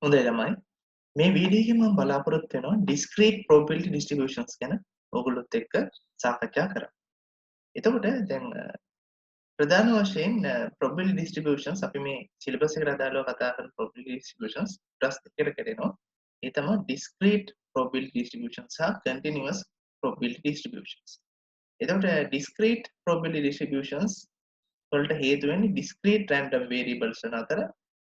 හොඳයි ළමයි. මේ වීඩියෝ එකේ මම බලාපොරොත්තු වෙනවා discrete probability distributions ගැන ඔයගොල්ලොත් එක්ක සාකච්ඡා කරන්න. එතකොට දැන් ප්‍රධාන වශයෙන් probability distributions අපි මේ සිලබස් එකට අදාළව කතා කරන probability distributions ට්‍රස් දෙකකට කැඩෙනවා. ඒ තමයි discrete probability distributions සහ continuous probability distributions. එතකොට discrete probability distributions වලට හේතු වෙන්නේ discrete random variables වන අතර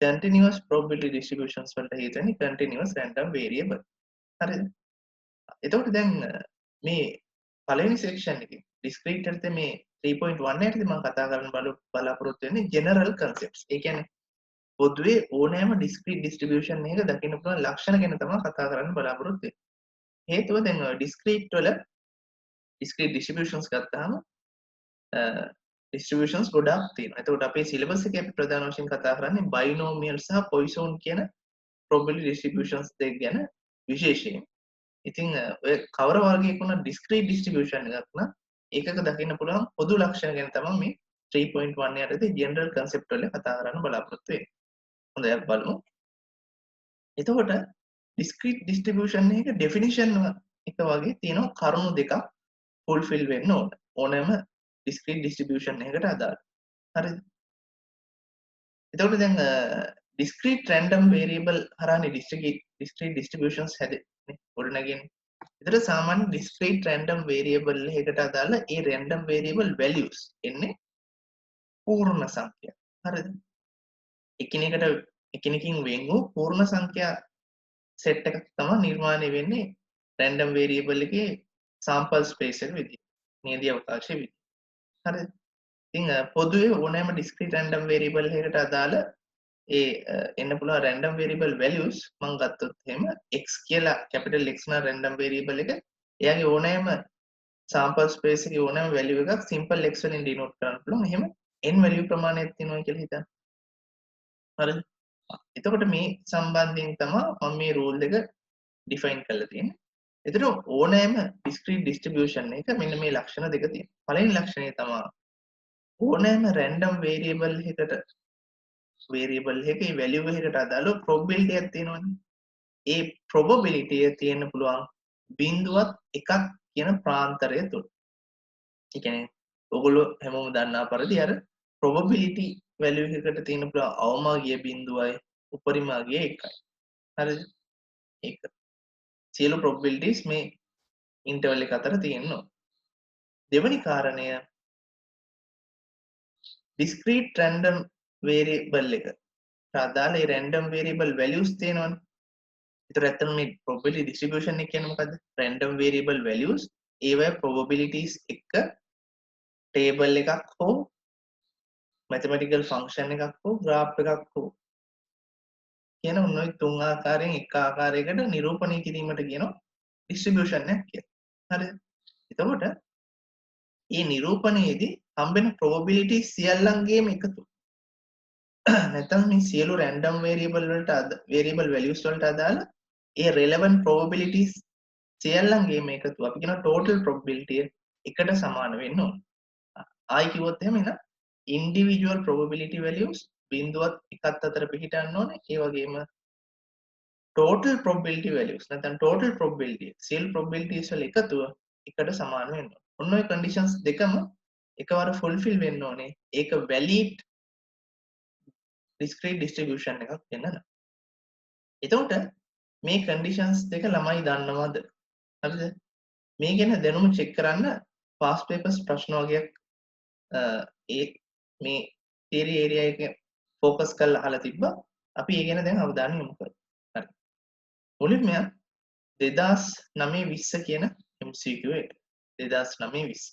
continuous probability distributions වලට හේතු වෙන්නේ continuous random variable. හරිද? එතකොට දැන් මේ පළවෙනි section එකේ discrete එකට මේ 3.1 යටතේ මම කතා කරන්න බලාපොරොත්තු වෙන්නේ general concepts. ඒ කියන්නේ පොදුවේ ඕනෑම discrete distribution එකක දකින්න පුළුවන් ලක්ෂණ ගැන තමයි කතා කරන්න බලාපොරොත්තු වෙන්නේ. හේතුව දැන් discrete වල discrete distributions ගත්තාම distributions ගොඩාක් තියෙනවා. එතකොට අපේ syllabus එකේ අපි ප්‍රධාන වශයෙන් කතා කරන්නේ binomial සහ Poisson කියන probability distributions දෙක ගැන විශේෂයෙන්. ඉතින් ඔය කවර වර්ගයක වුණා discrete distribution එකක් නම් ඒකක දකින්න පුළුවන් පොදු ලක්ෂණ ගැන තමයි මේ 3.1 යටතේ general concept වල කතා කරන්න බලාපොරොත්තු වෙන්නේ. හොඳයි අපි බලමු. එතකොට discrete distribution එකක definition එක වගේ තියෙනවා කරුණු දෙකක් fulfill වෙන්න ඕන. ඕනෑම discrete distribution එකකට අදාළ. හරිද? එතකොට දැන් discrete random variable හරහානේ discrete distributions හැදෙන්නේ ගොඩනගන්නේ. ඒතර සාමාන්‍ය discrete random variable එකකට අදාළ ඒ random variable values එන්නේ පූර්ණ සංඛ්‍යා. හරිද? එකිනෙකින් වෙන් වූ පූර්ණ සංඛ්‍යා set එකක් තමයි නිර්මාණය වෙන්නේ random variable එකේ sample space එක විදිහට. නියදී අවකාශයේ විදිහට. හරිද? ඉතින් පොදුවේ ඕනෑම discrete random variable එකකට අදාළ ඒ එන්න පුළුවන් random variable values මම ගත්තොත් එහෙම x කියලා capital X නා random variable එක එයාගේ ඕනෑම sample space එකේ ඕනෑම value එකක් simple x වලින් denote කරන්න පුළුවන්. එහෙම n value ප්‍රමාණයක් තියෙනවා කියලා හිතන්න. හරිද? එතකොට මේ සම්බන්ධයෙන් තමයි මම මේ rule එක define කරලා තියෙන්නේ. එතකොට ඕනෑම discrete distribution එක මෙන්න මේ ලක්ෂණ දෙක තියෙනවා. පළවෙනි ලක්ෂණය තමයි ඕනෑම random variable එකේ value එකකට අදාළව probability එකක් තියෙනවනේ. ඒ probability එක තියෙන්න පුළුවන් බිඳුවත් එකක් කියන ප්‍රාන්තරය තුල. ඒ කියන්නේ ඔයගොල්ලෝ හැමෝම දන්නා පරිදි අර probability value එකකට තියෙන පුළුවන් අවමාගිය බිඳුවයි උපරිමාගිය එකයි. හරිද? ඒක. සියලු probabilities මේ interval එක අතර තියෙනවා. දෙවෙනි කාරණය discrete random variable එක. අදාළ ඒ random variable values තියෙනවනේ. ඒතර ඇත්තටම මේ probability distribution එක කියන්නේ මොකද්ද? random variable values ඒවැ probabilities එක table එකක් හෝ mathematical function එකක් හෝ graph එකක් හෝ කියන මොනවායි තුන් ආකාරයෙන් එක ආකාරයකට නිරූපණය කිරීමට කියනවා distribution එක කියලා. හරිද? එතකොට මේ නිරූපණයේදී හම්බෙන probability සියල්ලංගේම එකතු. නැත්නම් මේ සියලු random variable values වලට අදාළ ඒ relevant probabilities සියල්ලංගේම එකතු. අපි කියනවා total probability එකට සමාන වෙන්න ඕන. ආයි කිව්වොත් එහෙම එන individual probability values බිඳුවත් එකත් අතර පිහිටන්න ඕනේ. ඒ වගේම total probability values නැත්නම් total probability සියලු probabilities වල එකතුව එකට සමාන වෙන්න ඕනේ. ඔන්න ඔය conditions දෙකම එකවර fulfill වෙන්න ඕනේ. ඒක valid discrete distribution එකක් වෙන්න නම්. එතකොට මේ conditions දෙක ළමයි දන්නවද? හරිද? මේ ගැන දැනුම check කරන්න past papers ප්‍රශ්න වගේක් ඒ මේ theory area එක focus කරලා අහලා තිබ්බා. අපි ඒ ගැන දැන් අවධානය යොමු කරමු. හරි. මුලින්ම 2009-20 කියන MCQ එක. 2009-20.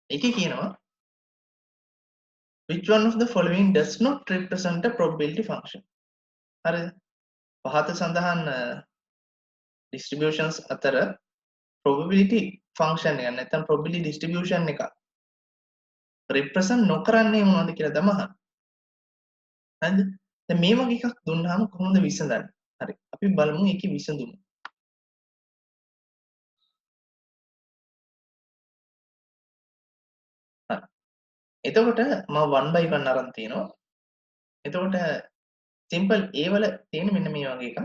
ඒකේ කියනවා which one of the following does not represent a probability function? හරිද? පහත සඳහන් distributions අතර probability function එක නැත්නම් probability distribution එක represent නොකරන්නේ මොනවද කියලා තමයි අහන්නේ. හරිද? දැන් මේ වගේ එකක් දුන්නාම කොහොමද විසඳන්නේ? හරි. අපි බලමු ඒකේ විසඳුම. හරි. එතකොට මම 1 by 1 අරන් තිනවා. එතකොට සිම්පල් ඒ වල තියෙන මෙන්න මේ වගේ එකක්.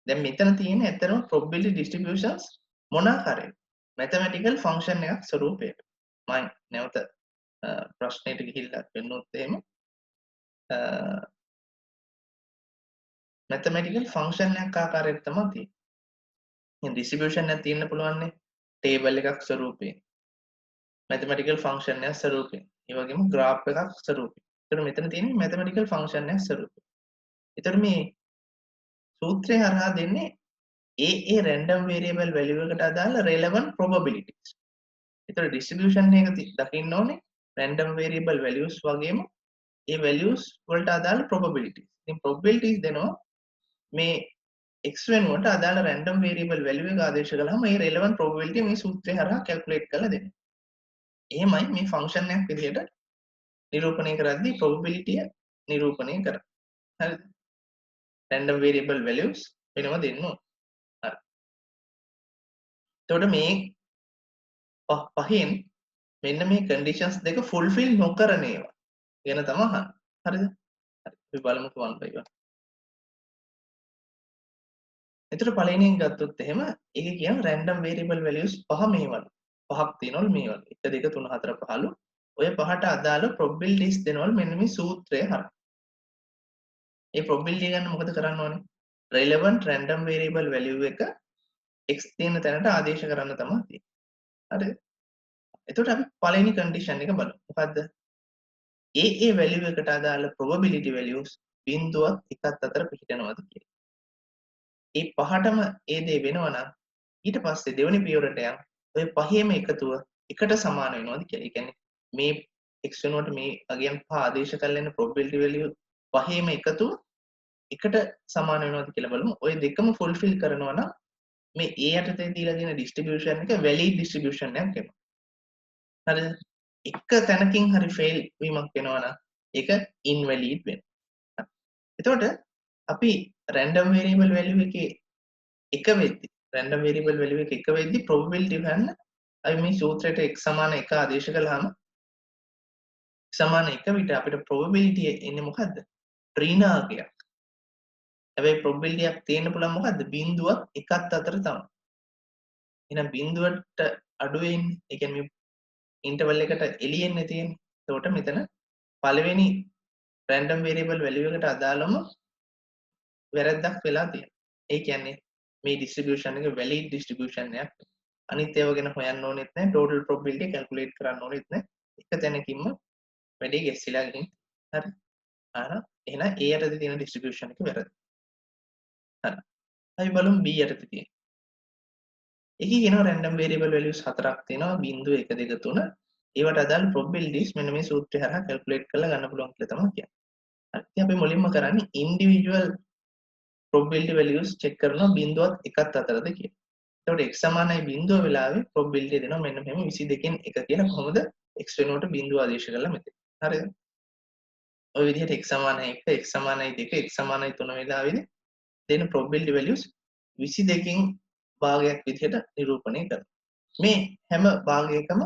දැන් මෙතන තියෙන ඇත්තටම probability distributions මොනාකාරයි mathematical function එකක් ස්වරූපයක. මම නැවත ප්‍රශ්නෙට ගිහිල්ලා වෙන්නොත් එහෙම mathematical function එකක් ආකාරයට තමයි තියෙන්නේ. distribution එකක් තියෙන්න පුළුවන් නේ table එකක් ස්වරූපයෙන්. mathematical function එකක් ස්වරූපයෙන්. ඒ වගේම graph එකක් ස්වරූපයෙන්. ඒතර මෙතන තියෙන්නේ mathematical function එකක් ස්වරූපයෙන්. ඒතර මේ සූත්‍රය හරහා දෙන්නේ ඒ random variable value එකට අදාළ relevant probabilities. ඒතර distribution එක දකින්න ඕනේ random variable values වගේම ඒ values වලට අදාළ probabilities. ඉතින් probabilities දෙනවා මේ x වෙනුවට අදාළ random variable value එක ආදේශ කළාම මේ relevant probability මේ සූත්‍රය හරහා calculate කරලා දෙනවා. එහෙමයි මේ function එකක් විදිහට නිරූපණය කරද්දී probability නිරූපණය කරන්නේ. හරිද? random variable values වෙනම දෙන්න ඕන. හරි. එතකොට මේ පහෙන් මෙන්න මේ conditions දෙක fulfill නොකරන ඒවා ගැන තමයි අහන්නේ. හරිද? හරි. අපි බලමුකෝ 1 by 1. එතකොට පළවෙනියෙන් ගත්තොත් එහෙම ඒකේ කියන random variable values පහ මේවලු. පහක් තියෙනවලු මේවලු. 1 2 3 4 15. ඔය පහට අදාළ probabilities දෙනවලු මෙන්න මේ සූත්‍රය හරහා. ඒ probability ගන්න මොකද කරන්න ඕනේ? relevant random variable value එක x තියෙන තැනට ආදේශ කරන්න තමයි තියෙන්නේ. හරිද? එතකොට අපි පළවෙනි condition එක බලමු. මොකද්ද? ඒ value එකට අදාළ probability values බිංදුවත් එකත් අතර පිහිටනවාද කියලා. ඒ පහටම ඒ දේ වෙනවා නම් ඊට පස්සේ දෙවෙනි පියවරට යන ඔය පහේම එකතුව එකට සමාන වෙනවද කියලා. ඒ කියන්නේ මේ x වෙනුවට මේ අගයන් පහ ආදේශ කරලා ඉන්න probability value පහේම එකතුව එකට සමාන වෙනවද කියලා බලමු. ඔය දෙකම fulfill කරනවා නම් මේ a යටතේ දීලා තියෙන distribution එක valid distribution එකක් වෙනවා. හරිද? එක තැනකින් හරි fail වීමක් වෙනවා නම් ඒක invalid වෙනවා. එතකොට අපි random variable value එකේ එක වෙද්දි random variable value එක එක වෙද්දි probability ගන්න අපි මේ සූත්‍රයට x සමාන 1 ආදේශ කළාම සමාන 1 විට අපිට probability එන්නේ මොකද්ද? ඍණාංකයක්. හැබැයි probability එකක් තියෙන්න පුළුවන් මොකද්ද? බිංදුවත් එකත් අතර තමයි. එහෙනම් බිංදුවට අඩු වෙන්නේ. ඒ කියන්නේ interval එකට එළියෙන්නේ තියෙන්නේ. එතකොට මෙතන පළවෙනි random variable value එකට අදාළම වැරද්දක් වෙලා තියෙනවා. ඒ කියන්නේ මේ distribution එක valid distribution එකක්. අනිත් ඒවා ගැන හොයන්න ඕනෙත් නැහැ. total probability calculate කරන්න ඕනෙත් නැහැ. එක තැනකින්ම වැඩි ගැස්සිලා ගිහින් හරි. එහෙනම් A යටතේ තියෙන distribution එක වැරදි. හරි. අපි බලමු B යටතේ තියෙන. එකේ කියනවා random variable values හතරක් තියෙනවා 0 1 2 3. ඒවට අදාළ probabilities මෙන්න මේ සූත්‍රය හරහා calculate කරලා ගන්න පුළුවන් කියලා තමයි කියන්නේ. හරි. ඉතින් අපි මුලින්ම කරන්නේ individual probability values check කරනවා 0වත් එකත් අතරද කියලා. එතකොට x සමානයි 0 වෙලාවේ probability දෙනවා මෙන්න මෙහෙම 22න් 1 කියලා කොහොමද x වෙනුවට 0 ආදේශ කරලා මෙතන. හරිද? ඔය විදිහට x සමානයි 1 x සමානයි 2 x සමානයි 3 වෙලාවේදී දෙන probability values 22කින් භාගයක් විදිහට නිරූපණය කරනවා. මේ හැම භාගයකම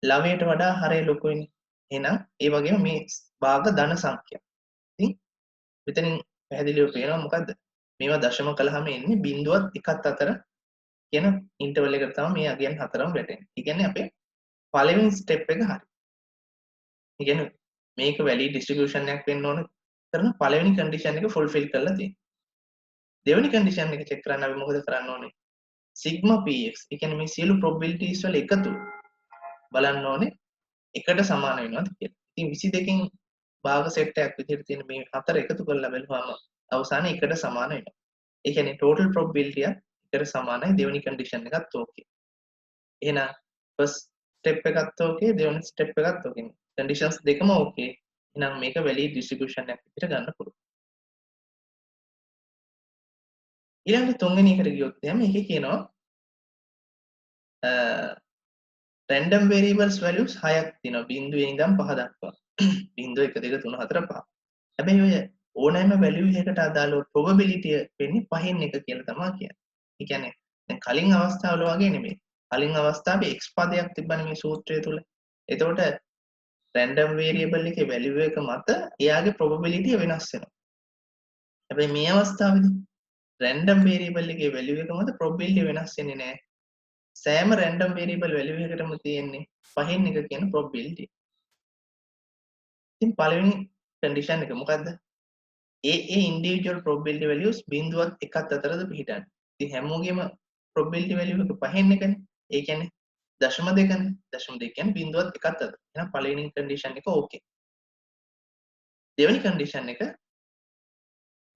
ළමයට වඩා හරය ලොකුයිනේ. එහෙනම් ඒ වගේම මේ භාග ධන සංඛ්‍යා. ඉතින් මෙතනින් පැහැදිලිව පේනවා මොකද්ද? මේවා දශම කළාම එන්නේ බිංදුවත් එකත් අතර කියන ඉන්ටර්වල් එකට තමයි මේ අගයන් හතරම වැටෙන්නේ. ඒ කියන්නේ අපේ පළවෙනි ස්ටෙප් එක හරි. ඒ කියන්නේ මේක වැලිඩ් ඩිස්ට්‍රිබියුෂන් එකක් වෙන්න ඕන කරන පළවෙනි කන්ඩිෂන් එක ෆුල්ෆිල් කරලා තියෙනවා. දෙවෙනි කන්ඩිෂන් එක චෙක් කරන්න අපි මොකද කරන්න ඕනේ? Sigma px. ඒ කියන්නේ මේ සියලු probabilities වල එකතු බලන්න ඕනේ එකට සමාන වෙනවද කියලා. ඉතින් 22කින් භාග සෙට් එකක් විදිහට තියෙන මේ හතර එකතු කරලා බලුවාම අවසානයේ එකට සමාන වෙනවා. ඒ කියන්නේ total probability එකට සමානයි දෙවෙනි කන්ඩිෂන් එකත් ඕකේ. එහෙනම් first step එකත් ඕකේ දෙවෙනි step එකත් ඕකේ. conditions දෙකම ඕකේ. එහෙනම් මේක valid distribution එකක් විදිහට ගන්න පුළුවන්. ඊළඟට තුන්වෙනි එකට ගියොත් එහෙනම් මේකේ කියනවා random variables values 6ක් තියෙනවා. බිංදුවේ ඉඳන් 5 දක්වා. 0 1 2 3 4 5. හැබැයි ඔය ඕනෑම value එකකට අදාළව probability වෙන්නේ 5න් එක කියලා තමයි කියන්නේ. ඒ කියන්නේ දැන් කලින් අවස්ථාවල වගේ නෙමෙයි. කලින් අවස්ථාවේ x පදයක් තිබ්බනේ මේ සූත්‍රය තුල. එතකොට රැන්ඩම් වේරියබල් එකේ වැලියු එක මත එයාගේ probability වෙනස් වෙනවා. හැබැයි මේ අවස්ථාවේදී රැන්ඩම් වේරියබල් එකේ වැලියු එක මත probability වෙනස් වෙන්නේ නැහැ. සෑම රැන්ඩම් වේරියබල් වැලියු එකකටම තියෙන්නේ පහෙන් එක කියන probability. ඉතින් පළවෙනි කන්ඩිෂන් එක මොකද්ද? ඉන්ඩිවිජුවල් probability values බිඳුවත් එකත් අතරද පිහිටන්නේ. ඉතින් හැමෝගෙම probability value එක පහෙන් එකනේ. ඒ කියන්නේ 0.2නේ. 0.2 කියන්නේ බිඳුවත් එකත් අතර. එහෙනම් පළවෙනි කන්ඩිෂන් එක ඕකේ. දෙවෙනි කන්ඩිෂන් එක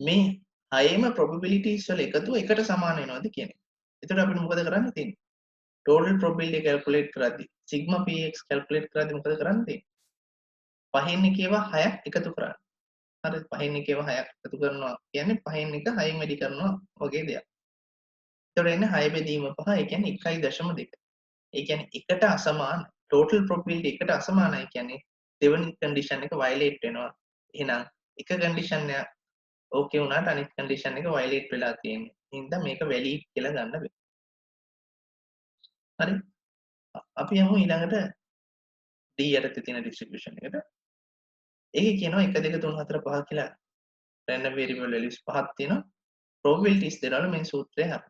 මේ හයේම probabilities වල එකතුව එකට සමාන වෙනවද කියන එක. එතකොට අපිට මොකද කරන්න තියෙන්නේ? total probability calculate කරද්දී sigma px calculate කරද්දී මොකද කරන්න තියෙන්නේ? පහෙන් එකේවා හයක් එකතු කරන්න. හරි පහෙන් එකේව 6ක් එකතු කරනවා කියන්නේ පහෙන් එක 6න් වැඩි කරනවා වගේ දෙයක්. ඒතකොට එන්නේ 6 බෙදීම 5 ඒ කියන්නේ 1.2. ඒ කියන්නේ එකට අසමාන total probability එකට අසමානයි කියන්නේ දෙවෙනි කන්ඩිෂන් එක violate වෙනවා. එහෙනම් එක කන්ඩිෂන් එක ඕකේ වුණාට අනිත් කන්ඩිෂන් එක violate වෙලා තියෙන්නේ. හින්දා මේක valid කියලා ගන්න බෑ. හරි. අපි යමු ඊළඟට D යටතේ තියෙන distribution එකට. ඒකේ කියනවා 1 2 3 4 5 කියලා random variable values පහක් තියෙනවා. probabilities දෙනවලු මේ සූත්‍රය හරහා.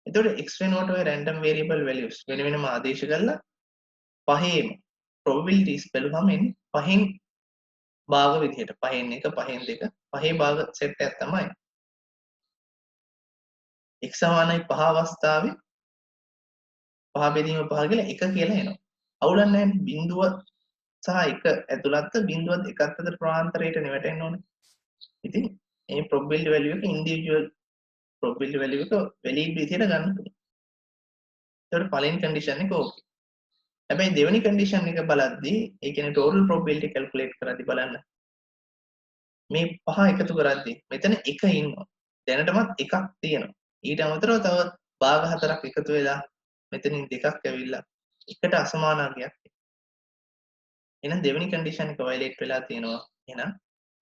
එතකොට x වෙනුවට ඔය random variable values වෙන වෙනම ආදේශ කරලා පහේම probabilities බැලුවම එන්නේ පහෙන් භාග විදිහට පහෙන් එක පහෙන් දෙක පහේ භාග සෙට් එකක් තමයි x සමානයි 5 අවස්ථාවේ 5 බෙදීම 5 කියලා 1 කියලා එනවා. අවුලක් නැහැ බිඳුව සහ 1 ඇතුළත් බිඳුවත් එකත් අතර ප්‍රාන්තරයට නෙවටෙන්න ඕනේ. ඉතින් මේ probability value එක individual probability value එක valid විදිහට ගන්න පුළුවන්. ඒකට පළවෙනි condition එක ඕකේ. හැබැයි දෙවෙනි condition එක බලද්දී ඒ කියන්නේ total probability calculate කරද්දී බලන්න මේ පහ එකතු කරද්දී මෙතන එක ඉන්නවා. දැනටමත් එකක් තියෙනවා. ඊට අමතරව තව භාග හතරක් එකතු වෙලා මෙතනින් දෙකක් ඇවිල්ලා එකට අසමාන අගයක්. එහෙනම් දෙවෙනි condition එක violate වෙලා තියෙනවා. එහෙනම්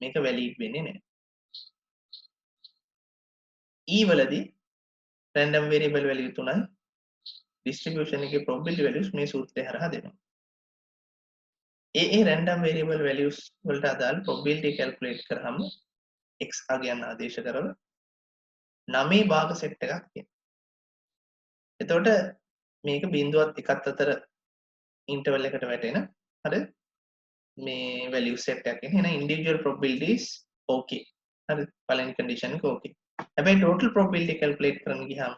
මේක valid වෙන්නේ නැහැ. E වලදී random variable value තුනයි distribution එකේ probability values මේ සූත්‍රය හරහා දෙනවා. random variable values වලට අදාළ probability calculate කරාම x අගයන් ආදේශ කරලා 9 භාග සෙට් එකක් තියෙනවා. එතකොට මේක බිඳුවත් එකත් අතර ඉන්ටර්වල් එකට වැටෙන හරි මේ value set එකක් එන. එහෙනම් individual probabilities okay. හරි පළවෙනි condition එක okay. හැබැයි total probability calculate කරන්න ගියාම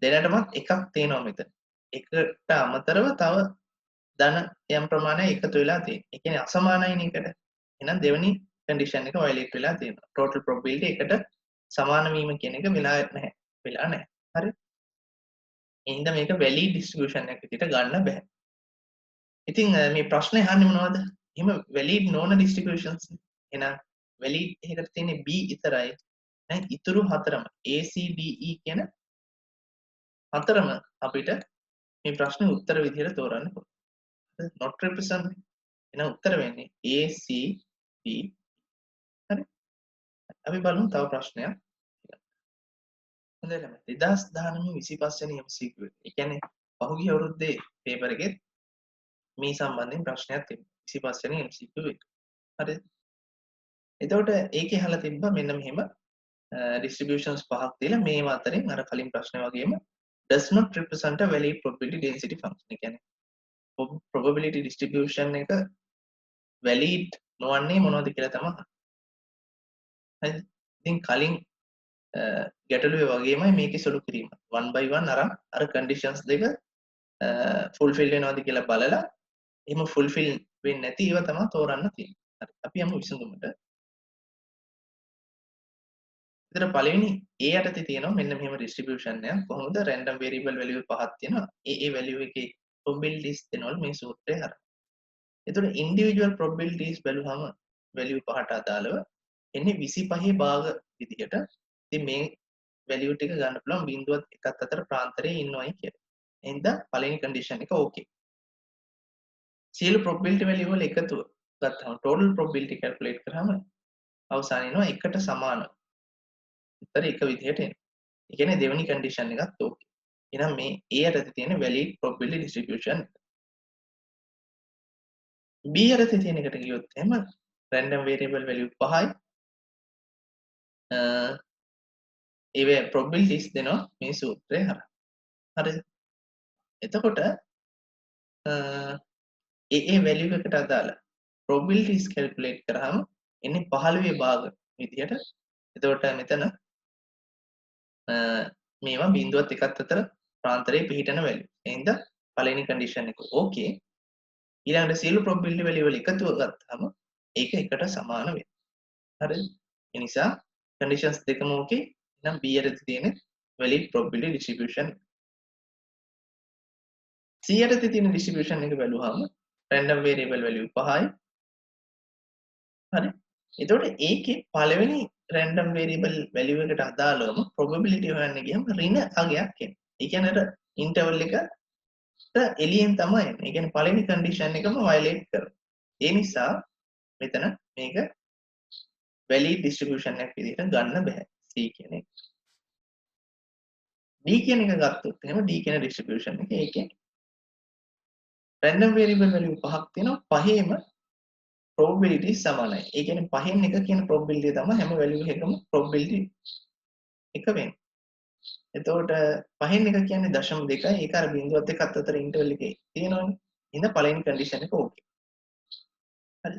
දෙන්නටමත් එකක් තියෙනවා මෙතන. එකට අමතරව තව ධන යම් ප්‍රමාණයක් එකතු වෙලා තියෙනවා. ඒ කියන්නේ අසමානයිනේ එකට. එහෙනම් දෙවෙනි condition එක violate වෙලා තියෙනවා. total probability එකට සමාන වීම කියන එක වෙලා නැහැ. වෙලා නැහැ. හරි. එහෙනම් මේක valid distribution එකක් විදිහට ගන්න බෑ. ඉතින් මේ ප්‍රශ්නේ අහන්නේ මොනවද? එහෙම valid නොවන distributions. එහෙනම් valid එකකට තියෙන්නේ B විතරයි. දැන් ඉතුරු හතරම A C D E කියන හතරම අපිට මේ ප්‍රශ්නේ උත්තර විදිහට තෝරන්න පුළුවන්. not represent එහෙනම් උත්තර වෙන්නේ A C D. හරි. අපි බලමු තව ප්‍රශ්නයක්. හොඳයි ළමයි 2019 වෙනි MCQ එක. ඒ කියන්නේ පහුගිය අවුරුද්දේ පේපර් එකේ මේ සම්බන්ධයෙන් ප්‍රශ්නයක් තිබුණා 25 වෙනි MCQ එක. හරිද? එතකොට ඒකේ අහලා තිබ්බා මෙන්න මෙහෙම distributions පහක් දීලා මේවා අතරින් අර කලින් ප්‍රශ්නේ වගේම does not represent a valid probability density function. ඒ කියන්නේ probability distribution එක valid නොවන්නේ මොනවද කියලා තමයි. හරිද? ඉතින් කලින් ගැටලුවේ වගේමයි මේකේ සොළු කිරීම. one by one අර conditions දෙක fulfill වෙනවද කියලා බලලා එහෙම fulfill වෙන්නේ නැති ඒවා තමයි තෝරන්න තියෙන්නේ. හරි. අපි යමු විසඳුමට. විතර පළවෙනි A යටතේ තියෙනවා මෙන්න මෙහෙම distribution එකක්. කොහොමද random variable value පහක් තියෙනවා. ඒ value එකේ probabilities දෙනවලු මේ සූත්‍රය හරහා. එතකොට individual probabilities බැලුවම value පහට අදාළව එන්නේ 25 භාග විදිහට. ඉතින් මේ value ටික ගන්න පුළුවන් බිඳුවත් එකත් අතර ප්‍රාන්තරයේ ඉන්නවයි කියලා. එහෙනම් පළවෙනි condition එක okay. සියලු probability value වල එකතුව ගත්තාම total probability calculate කරාම අවසානයේ එනවා එකට සමාන. උත්තර එක විදිහට එනවා. ඒ කියන්නේ දෙවෙනි condition එකත් okay. එහෙනම් මේ A යටතේ තියෙන valid probability distribution B යටතේ තියෙන එකට ගියොත් එහෙම random variable value 5යි ඒවේ probabilities දෙනවා මේ සූත්‍රය හරහා. හරිද? එතකොට ඒ value එකට අදාළ probabilities calculate කරාම එන්නේ 15 භාග විදියට. එතකොට මෙතන මේවා බිඳුවත් එකත් අතර ප්‍රාන්තරයේ පිහිටන value. එහෙනම් පළවෙනි condition එක okay. ඊළඟට සියලු probability value වල එකතුව ගත්තාම ඒක එකට සමාන වෙනවා. හරිද? ඒ නිසා conditions දෙකම okay. එහෙනම් B යටතේ තියෙන valid probability distribution C යටතේ තියෙන distribution එක බැලුවාම random variable value 5යි. හරි. එතකොට ඒකේ පළවෙනි random variable value එකට අදාළවම probability හොයන්න ගියම ඍණ අගයක් එනවා. ඒ කියන්නේ අර interval එකට එළියෙන් තමයි එන්නේ. ඒ කියන්නේ පළවෙනි condition එකම violate කරනවා. ඒ නිසා මෙතන මේක valid distribution එකක් විදිහට ගන්න බෑ. C කියන එක. D කියන එක ගත්තොත් එහෙම D කියන distribution එක ඒකේ random variable value පහක් තියෙනවා. පහේම probability සමානයි. ඒ කියන්නේ පහෙන් එක කියන probability තමයි හැම value එකකම probability එක වෙන්නේ. එතකොට පහෙන් එක කියන්නේ 0.2යි. ඒක අර බිඳුවත් එකත් අතර interval එකේ තියෙනවනේ. එහෙනම් පළවෙනි condition එක okay. හරි.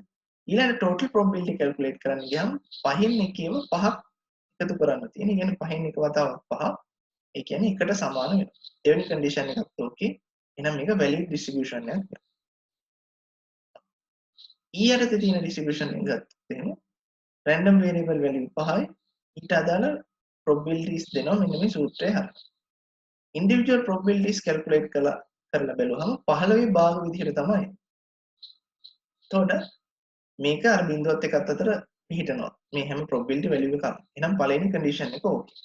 ඊළඟ total probability calculate කරන්න ගියාම පහෙන් එකේම පහක් එකතු කරන්න තියෙනවා. ඒ කියන්නේ පහෙන් එක වතාවක් පහ. ඒ කියන්නේ එකට සමාන වෙනවා. දෙවෙනි condition එකත් okay. එහෙනම් මේක valid distribution එකක්. E යටතේ තියෙන distribution එක ගත්තොත් එහෙනම් random variable value 5යි ඊට අදාළ probabilities දෙනවා මෙන්න මේ සූත්‍රය හරහා. individual probabilities calculate කරලා බැලුවහම 15 භාග විදිහට තමයි. එතකොට මේක අර බිඳුවත් එකත් අතර පිහිටනවා. මේ හැම probability value එකක්ම. එහෙනම් පළවෙනි condition එක okay.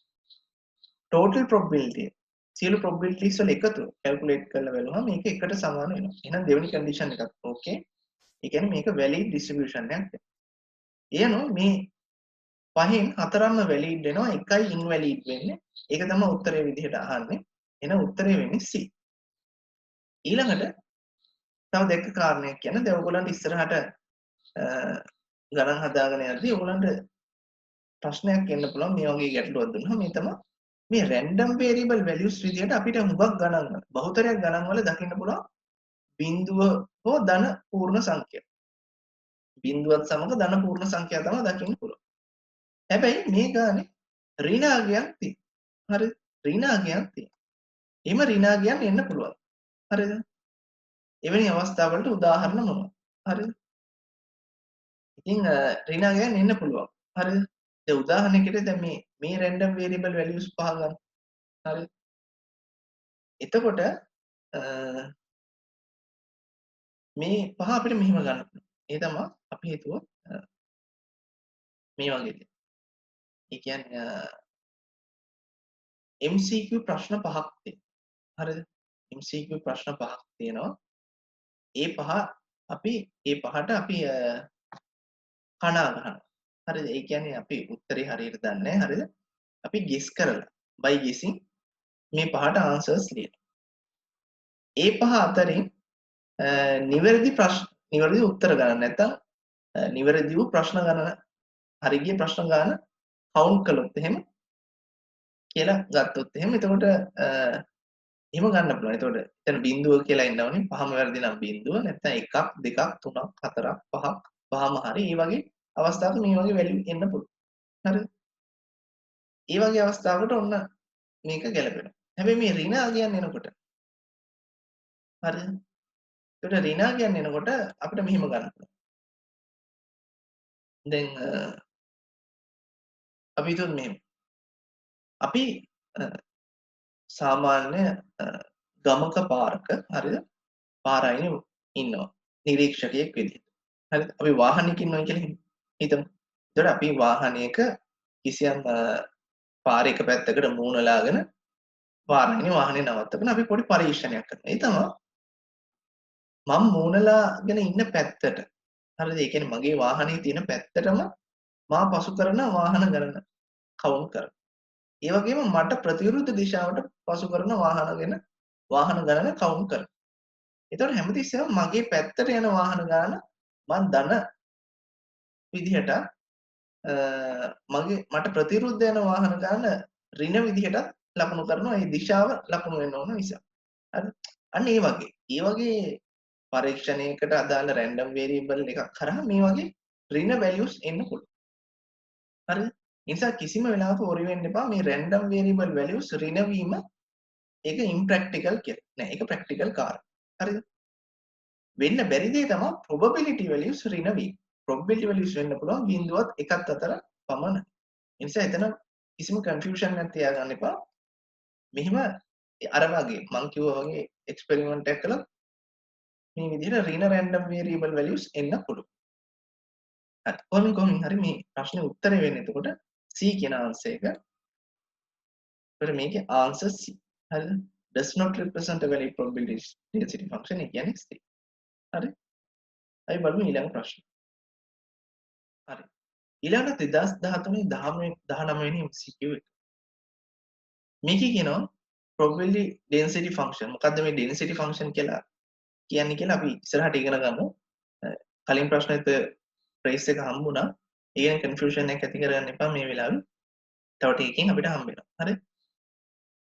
total probability සියලු probabilities වල එකතු calculate කරලා බැලුවහම මේක එකට සමාන වෙනවා. එහෙනම් දෙවෙනි condition එකත් okay. ඒ කියන්නේ මේක valid distribution එකක්. එයනෝ මේ පහෙන් හතරක්ම වැලිඩ් වෙනවා එකයි ඉන්වැලිඩ් වෙන්නේ. ඒක තමයි උත්තරේ විදිහට අහන්නේ. එහෙනම් උත්තරේ වෙන්නේ C. ඊළඟට තව දෙක කාරණයක් කියන. දැන් ඔයගොල්ලන්ට ඉස්සරහට ගණන් හදාගෙන යද්දී ඔයගොල්ලන්ට ප්‍රශ්නයක් එන්න පුළුවන් මේ වගේ ගැටලුවක් දුන්නා. මේ තමයි මේ random variable values විදිහට අපිට හුඟක් ගණන් වල බහුතරයක් ගණන් වල දකින්න පුළුවන් බිඳුව හෝ ධන පූර්ණ සංඛ්‍යා. බිඳුවත් සමග ධන පූර්ණ සංඛ්‍යා තමයි දකින්න පුළුවන්. හැබැයි මේ ගානේ ඍණාගයක් තියෙනවා. හරිද? ඍණාගයක් තියෙනවා. එහෙම ඍණාගයන් එන්න පුළුවන්. හරිද? එවැනි අවස්ථාවලට උදාහරණ මොනවද? හරිද? ඉතින් ඍණාගයන් එන්න පුළුවන්. හරිද? දැන් උදාහරණයකට දැන් මේ random variable values පහ ගන්න. හරිද? එතකොට මේ පහ අපිට මෙහෙම ගන්න පුළුවන්. ඒ තමයි අපි හිතුවොත් මේ වගේ දෙයක්. ඒ කියන්නේ MCQ ප්‍රශ්න පහක් තියෙනවා. හරිද? MCQ ප්‍රශ්න පහක් තියෙනවා. ඒ පහට අපි කණා ගන්නවා. හරිද? ඒ කියන්නේ අපි උත්තරේ හරියට දන්නේ නැහැ. හරිද? අපි guess කරලා by guessing මේ පහට answers ලියනවා. ඒ පහ අතරින් නිවැරදි උත්තර ගන්න නැත්නම් නිවැරදි වූ ප්‍රශ්න ගණන හරි ගිය ප්‍රශ්න ගන්න කවුන්ට් කළොත් එහෙම කියලා ගත්තොත් එහෙම එතකොට එහෙම ගන්න පුළුවන්. එතකොට එතන බිඳුව කියලා ඉන්න ඕනේ. පහම වැරදි නම් බිඳුව නැත්නම් 1ක් 2ක් 3ක් 4ක් 5ක් පහම හරි. මේ වගේ අවස්ථාවක මේ වගේ වැලියු එන්න පුළුවන්. හරිද? මේ වගේ අවස්ථාවකට ඔන්න මේක ගැලපෙනවා. හැබැයි මේ ඍණ කියන්නේ එනකොට හරිද? ඒකට ඍණ කියන්නේ එනකොට අපිට මෙහෙම ගන්න පුළුවන්. දැන් අපි හිතුවොත් මෙහෙම. අපි සාමාන්‍ය ගමක පාරක හරිද? පාරයිනේ ඉන්නවා. නිරීක්ෂකයෙක් විදිහට. හරිද? අපි වාහනයක ඉන්නවා කියලා හිතමු. එතකොට අපි වාහනයක කිසියම් පාරේ එක පැත්තකට මූණලාගෙන පාරයිනේ වාහනේ නවත්තගෙන අපි පොඩි පරීක්ෂණයක් කරනවා. ඒ තමයි මම මූණලාගෙන ඉන්න පැත්තට හරිද? ඒ කියන්නේ මගේ වාහනේ තියෙන පැත්තටම මා පසු කරන වාහන ගණන කවුන්ට් කරනවා. ඒ වගේම මට ප්‍රතිවිරුද්ධ දිශාවට පසු කරන වාහන ගණන කවුන්ට් කරනවා. එතකොට හැමතිස්සෙම මගේ පැත්තට යන වාහන ගණන මම දන විදිහට මට ප්‍රතිවිරුද්ධ යන වාහන ගන්න ඍණ විදිහට ලකුණු කරනවා ඒ දිශාව ලකුණු වෙන්න ඕන නිසා. හරි. අන්න ඒ වගේ. ඒ වගේ පරීක්ෂණයකට අදාළ රැන්ඩම් වේරියබල් එකක් කරා මේ වගේ ඍණ වැලියුස් එන්න පුළුවන්. හරිද? ඒ නිසා කිසිම වෙලාවක worry වෙන්න එපා මේ රැන්ඩම් වේරියබල් වැලියුස් ඍණ වීම ඒක ඉම්ප්‍රැක්ටිකල් කියලා. නෑ ඒක ප්‍රැක්ටිකල් කාර්යය. හරිද? වෙන්න බැරි දේ තමයි probability values ඍණ වීම. probability values වෙන්න පුළුවන් බිංදුවත් එකත් අතර පමණයි. ඒ නිසා එතන කිසිම කන්ෆියුෂන් එකක් තියාගන්න එපා. මෙහිම අර වගේ මම කිව්වා වගේ එක්ස්පෙරිමන්ට් එකක් කළා මේ විදිහට ඍණ රැන්ඩම් වේරියබල් වැලියුස් එන්න පුළුවන්. හරි. කොහොමින් හරි මේ ප්‍රශ්නේ උත්තරේ වෙන්නේ එතකොට C කියන ආන්සර් එක. ඒකට මේකේ ආන්සර් C. හරිද? does not represent a valid probability density function ඒ කියන්නේ C. හරි. අපි බලමු ඊළඟ ප්‍රශ්න. හරි. ඊළඟ 2013 19 වෙනි MCQ එක. මේකේ කියනවා probability density function. මොකද්ද මේ density function කියලා කියන්නේ කියලා අපි ඉස්සරහට ඉගෙන ගමු. කලින් ප්‍රශ්නෙත් ප්‍රයිස් එක හම්බුණා. ඒ කියන්නේ කන්ෆියුෂන් එකක් ඇති කරගන්න එපා මේ වෙලාවේ. තව ටිකකින් අපිට හම්බ වෙනවා. හරි.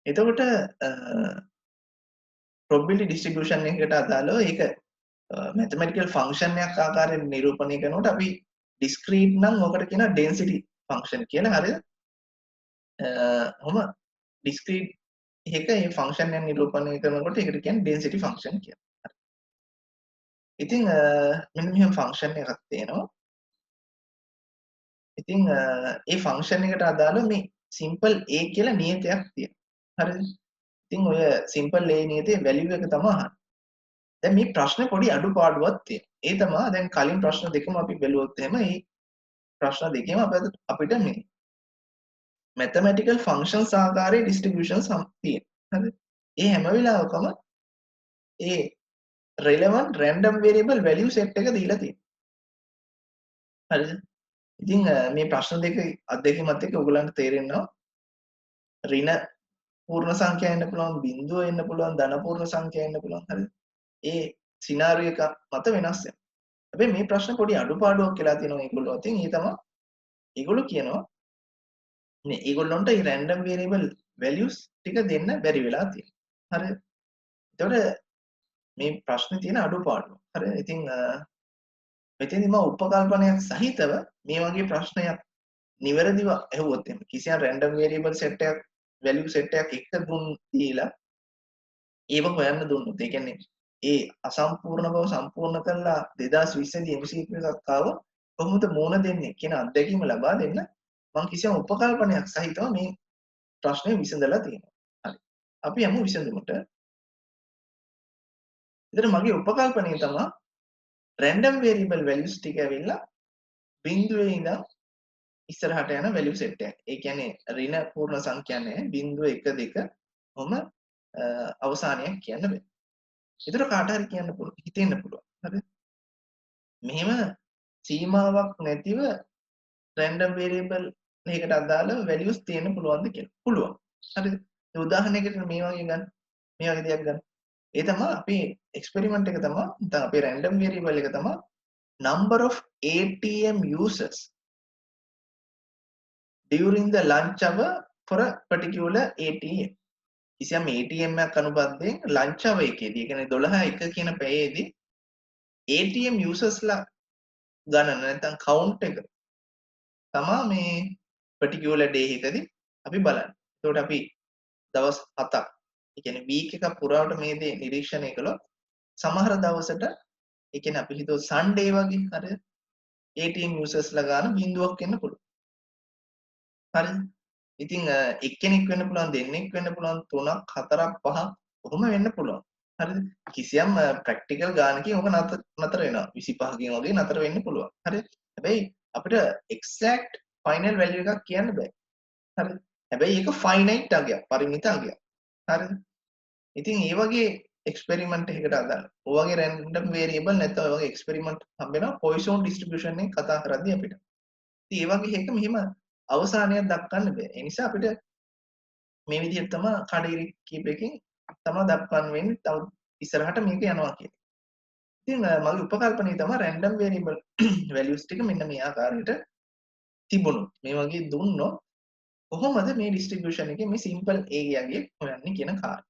එතකොට probability distribution එකකට අදාළව ඒක mathematical function එකක් ආකාරයෙන් නිරූපණය කරනකොට අපි discrete නම් ඔකට කියන density function කියලා. හරිද? ඔහොම discrete එක මේ function එක නිරූපණය කරනකොට ඒකට කියන්නේ density function කියලා. හරි. ඉතින් මෙන්න මෙහෙම function එකක් තියෙනවා. ඉතින් ඒ function එකට අදාළ මේ simple a කියලා නියතයක් තියෙනවා. හරිද? ඉතින් ඔය simple a නියතේ value එක තමයි අහන්නේ. දැන් මේ ප්‍රශ්නේ පොඩි අඩුපාඩුවක් තියෙනවා. ඒ තමයි දැන් කලින් ප්‍රශ්න දෙකම අපි බැලුවොත් එහෙම මේ ප්‍රශ්න දෙකේම අපිට මේ mathematical functions ආකාරයේ distributions තියෙනවා. හරිද? ඒ හැම වෙලාවකම ඒ relevant random variable value set එක දීලා තියෙනවා. හරිද? ඉතින් මේ ප්‍රශ්න දෙක අත්දැකීමත් එක්ක ඔයගලන්ට තේරෙනවා ඍණ පූර්ණ සංඛ්‍යා එන්න පුළුවන්, බිංදුව එන්න පුළුවන්, ධන පූර්ණ සංඛ්‍යා එන්න පුළුවන්. හරිද? ඒ සිනාරියෝ එක මත වෙනස් වෙනවා. හැබැයි මේ ප්‍රශ්න පොඩි අඩුපාඩුවක් කියලා තියෙනවා ඒගොල්ලෝ අතින්. ඒ තමයි ඒගොල්ලෝ කියනවා නේ ඒගොල්ලන්ට මේ රැන්ඩම් වේරියබල් වැලියුස් ටික දෙන්න බැරි වෙලා තියෙනවා. හරිද? ඒතකොට මේ ප්‍රශ්නේ තියෙන අඩුපාඩුව. හරිද? ඉතින් මෙතෙන්දි මම උපකල්පනයක් සහිතව මේ වගේ ප්‍රශ්නයක් නිවැරදිව ඇහුවොත් එහෙම කිසියම් රැන්ඩම් වේරියබල් සෙට් එකක් වැලියු සෙට් එකක් එක දුන් දීලා ඒව හොයන්න දුන්නොත් ඒ කියන්නේ ඒ අසම්පූර්ණ බව සම්පූර්ණ කරලා 2020 දී MCQ එකක් ආව කොහොමද මෝන දෙන්නේ කියන අත්දැකීම ලබා දෙන්න මම කිසියම් උපකල්පනයක් සහිතව මේ ප්‍රශ්නේ විසඳලා තියෙනවා. හරි. අපි යමු විසඳුමට. එතන මගේ උපකල්පනය තමයි random variable values ටික ඇවිල්ලා බිංදුවේ ඉඳන් ඉස්සරහට යන value set එකක්. ඒ කියන්නේ ඍණ පූර්ණ සංඛ්‍යා නැහැ. බිංදුව 1 2 ඔහම අවසානයක් කියන්න බෑ. ඒතර කාට හරි කියන්න පුළුවන්. හිතෙන්න පුළුවන්. හරිද? මෙහෙම සීමාවක් නැතිව random variable එකකට අදාළ values තියෙන්න පුළුවන්ද කියලා. පුළුවන්. හරිද? ඒ උදාහරණයකට මේ වගේ ගන්න. මේ වගේ දෙයක් ගන්න. ඒ තමයි අපි එක්ස්පෙරිමන්ට් එක තමයි නැත්නම් අපේ random variable එක තමයි number of ATM users during the lunch hour for a particular ATM. කිසියම් ATM එකක් අනුබද්ධයෙන් lunch hour එකේදී, ඒ කියන්නේ 12:01 කියන පැයේදී ATM users ලා ගණන නැත්නම් count එක තමයි මේ particular day එකදී අපි බලන්නේ. එතකොට අපි දවස් 7ක්, ඒ කියන්නේ week එකක් පුරාවට මේ දේ නිරීක්ෂණය කළොත් සමහර දවසට ඒ කියන්නේ අපි හිතුව Sunday වගේ හරිද? ATM users ලා ගන්න බිඳුවක් වෙන්න පුළුවන්. හරිද? ඉතින් එක්කෙනෙක් වෙන්න පුළුවන්, දෙන්නෙක් වෙන්න පුළුවන්, තුනක්, හතරක්, පහක් කොහොම වෙන්න පුළුවන්. හරිද? කිසියම් ප්‍රැක්ටිකල් ගානකින් ඔක නතර වෙනවා. 25කින් වගේ නතර වෙන්න පුළුවන්. හරිද? හැබැයි අපිට එක්සැක්ට් ෆයිනල් වැලියු එකක් කියන්න බෑ. හරිද? හැබැයි ඒක ෆයිනයිට් අගයක්, පරිමිත අගයක්. හරිද? ඉතින් ඒ වගේ එක්ස්පෙරිමන්ට් එකකට අදාළ. ඔය වගේ රැන්ඩම් වේරියබල් නැත්නම් ඔය වගේ එක්ස්පෙරිමන්ට් හම්බ වෙනවා පොයිසන් ඩිස්ට්‍රිබියුෂන් එක කතා කරද්දී අපිට. ඉතින් ඒ වගේ එකක මෙහිම අවසානයක් දක්වන්න බෑ. ඒ නිසා අපිට මේ විදිහට තමයි කඩිරි කීපයකින් තමයි දක්වන්න වෙන්නේ. තව ඉස්සරහට මේක යනවා කියලා. ඉතින් මගේ උපකල්පනය තමයි රැන්ඩම් වේරියබල් වැලියුස් ටික මෙන්න මේ ආකාරයට තිබුණොත් මේ වගේ දුන්නොත් කොහොමද මේ ඩිස්ට්‍රිබියුෂන් එකේ මේ සිම්පල් ඒරියාගේ හොයන්නේ කියන කාරණා.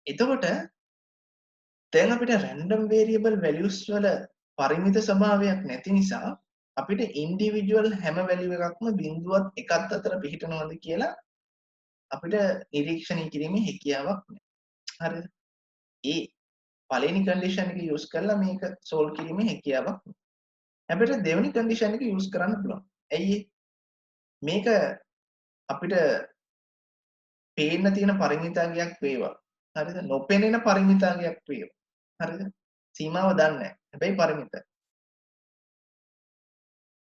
එතකොට දැන් අපිට රැන්ඩම් වේරියබල් වැලියුස් වල පරිමිත ස්වභාවයක් නැති නිසා අපිට ඉන්ඩිවිජුවල් හැම වැලියු එකක්ම බිඳුවත් එකත් අතර පිහිටනවද කියලා අපිට නිරීක්ෂණය කිරීමේ හැකියාවක් නැහැ. හරිද? ඒ පළවෙනි කන්ඩිෂන් එක යූස් කරලා මේක සෝල්ව් කිරීමේ හැකියාවක් නැහැ. හැබැයි දෙවෙනි කන්ඩිෂන් එක යූස් කරන්න පුළුවන්. ඇයි මේක අපිට පේන්න තියෙන පරිමිතාංගයක් වේවා. හරිද? නොපෙනෙන පරිමිතාංගයක් වේවා. හරිද? සීමාව දන්නේ නැහැ. හැබැයි පරිමිතයි.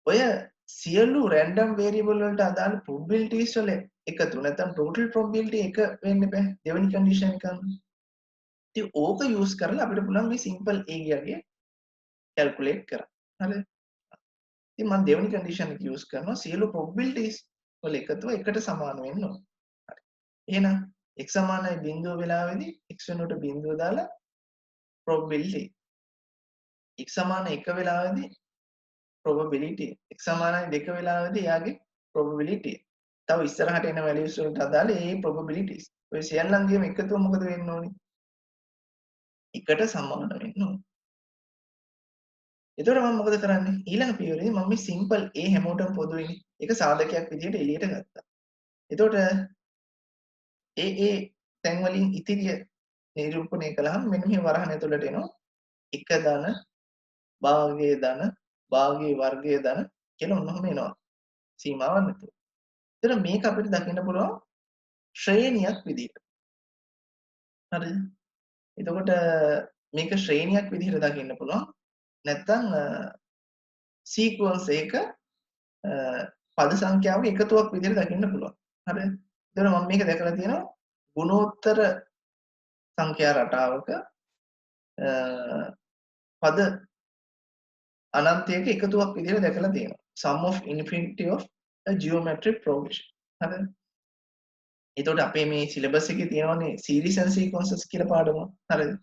ඔය සියලු රැන්ඩම් වේරියබල් වලට අදාළ probabilities වල එකතු නැත්නම් total probability එක වෙන්න බෑ. දෙවෙනි කන්ඩිෂන් එක අනුව. ඉතින් ඕක යූස් කරලා අපිට පුළුවන් මේ simple ඒරියාගේ calculate කරන්න. හරිද? ඉතින් මම දෙවෙනි කන්ඩිෂන් එක යූස් කරනවා සියලු probabilities වල එකතුව එකට සමාන වෙන්න ඕන. හරි. එහෙනම් x සමානයි 0 වෙලාවේදී x වෙනුවට 0 දාලා probability x සමාන 1 වෙලාවේදී probability x සමානයි 2 වෙලාවේදී යාගේ probability තව ඉස්සරහට එන values වලට අදාළ ඒ probabilities ඔය සියල්ලංගේම එකතුව මොකද වෙන්න ඕනේ? එකට සමාන වෙන්න ඕනේ. එතකොට මම මොකද කරන්නේ? ඊළඟ පියවරේදී මම මේ simple a හැමෝටම පොදුයිනේ. ඒක සාධකයක් විදිහට එළියට ගත්තා. එතකොට ඒ තැන් වලින් ඉතිරිය නිරූපණය කළාම මෙන්න මේ වරහණ ඇතුළට එනවා 1 ධන භාගයේ ධන භාගයේ වර්ගයේ ධන කියලා ඔන්නෝම එනවා. සීමාවක් නැතුව. එතන මේක අපිට දකින්න පුළුවන් ශ්‍රේණියක් විදිහට. හරිද? එතකොට මේක ශ්‍රේණියක් විදිහට දකින්න පුළුවන්. නැත්තම් සීක්වන්ස් එක පද සංඛ්‍යාවක එකතුවක් විදිහට දකින්න පුළුවන්. හරිද? එතකොට මම මේක දැකලා තියෙනවා ගුණෝත්තර සංඛ්‍යා රටාවක පද අනන්තයක එකතුවක් විදිහට දැකලා තියෙනවා. sum of infinity of a geometric progression. හරිද? එතකොට අපේ මේ සිලබස් එකේ තියෙනවානේ series and sequences කියලා පාඩම. හරිද?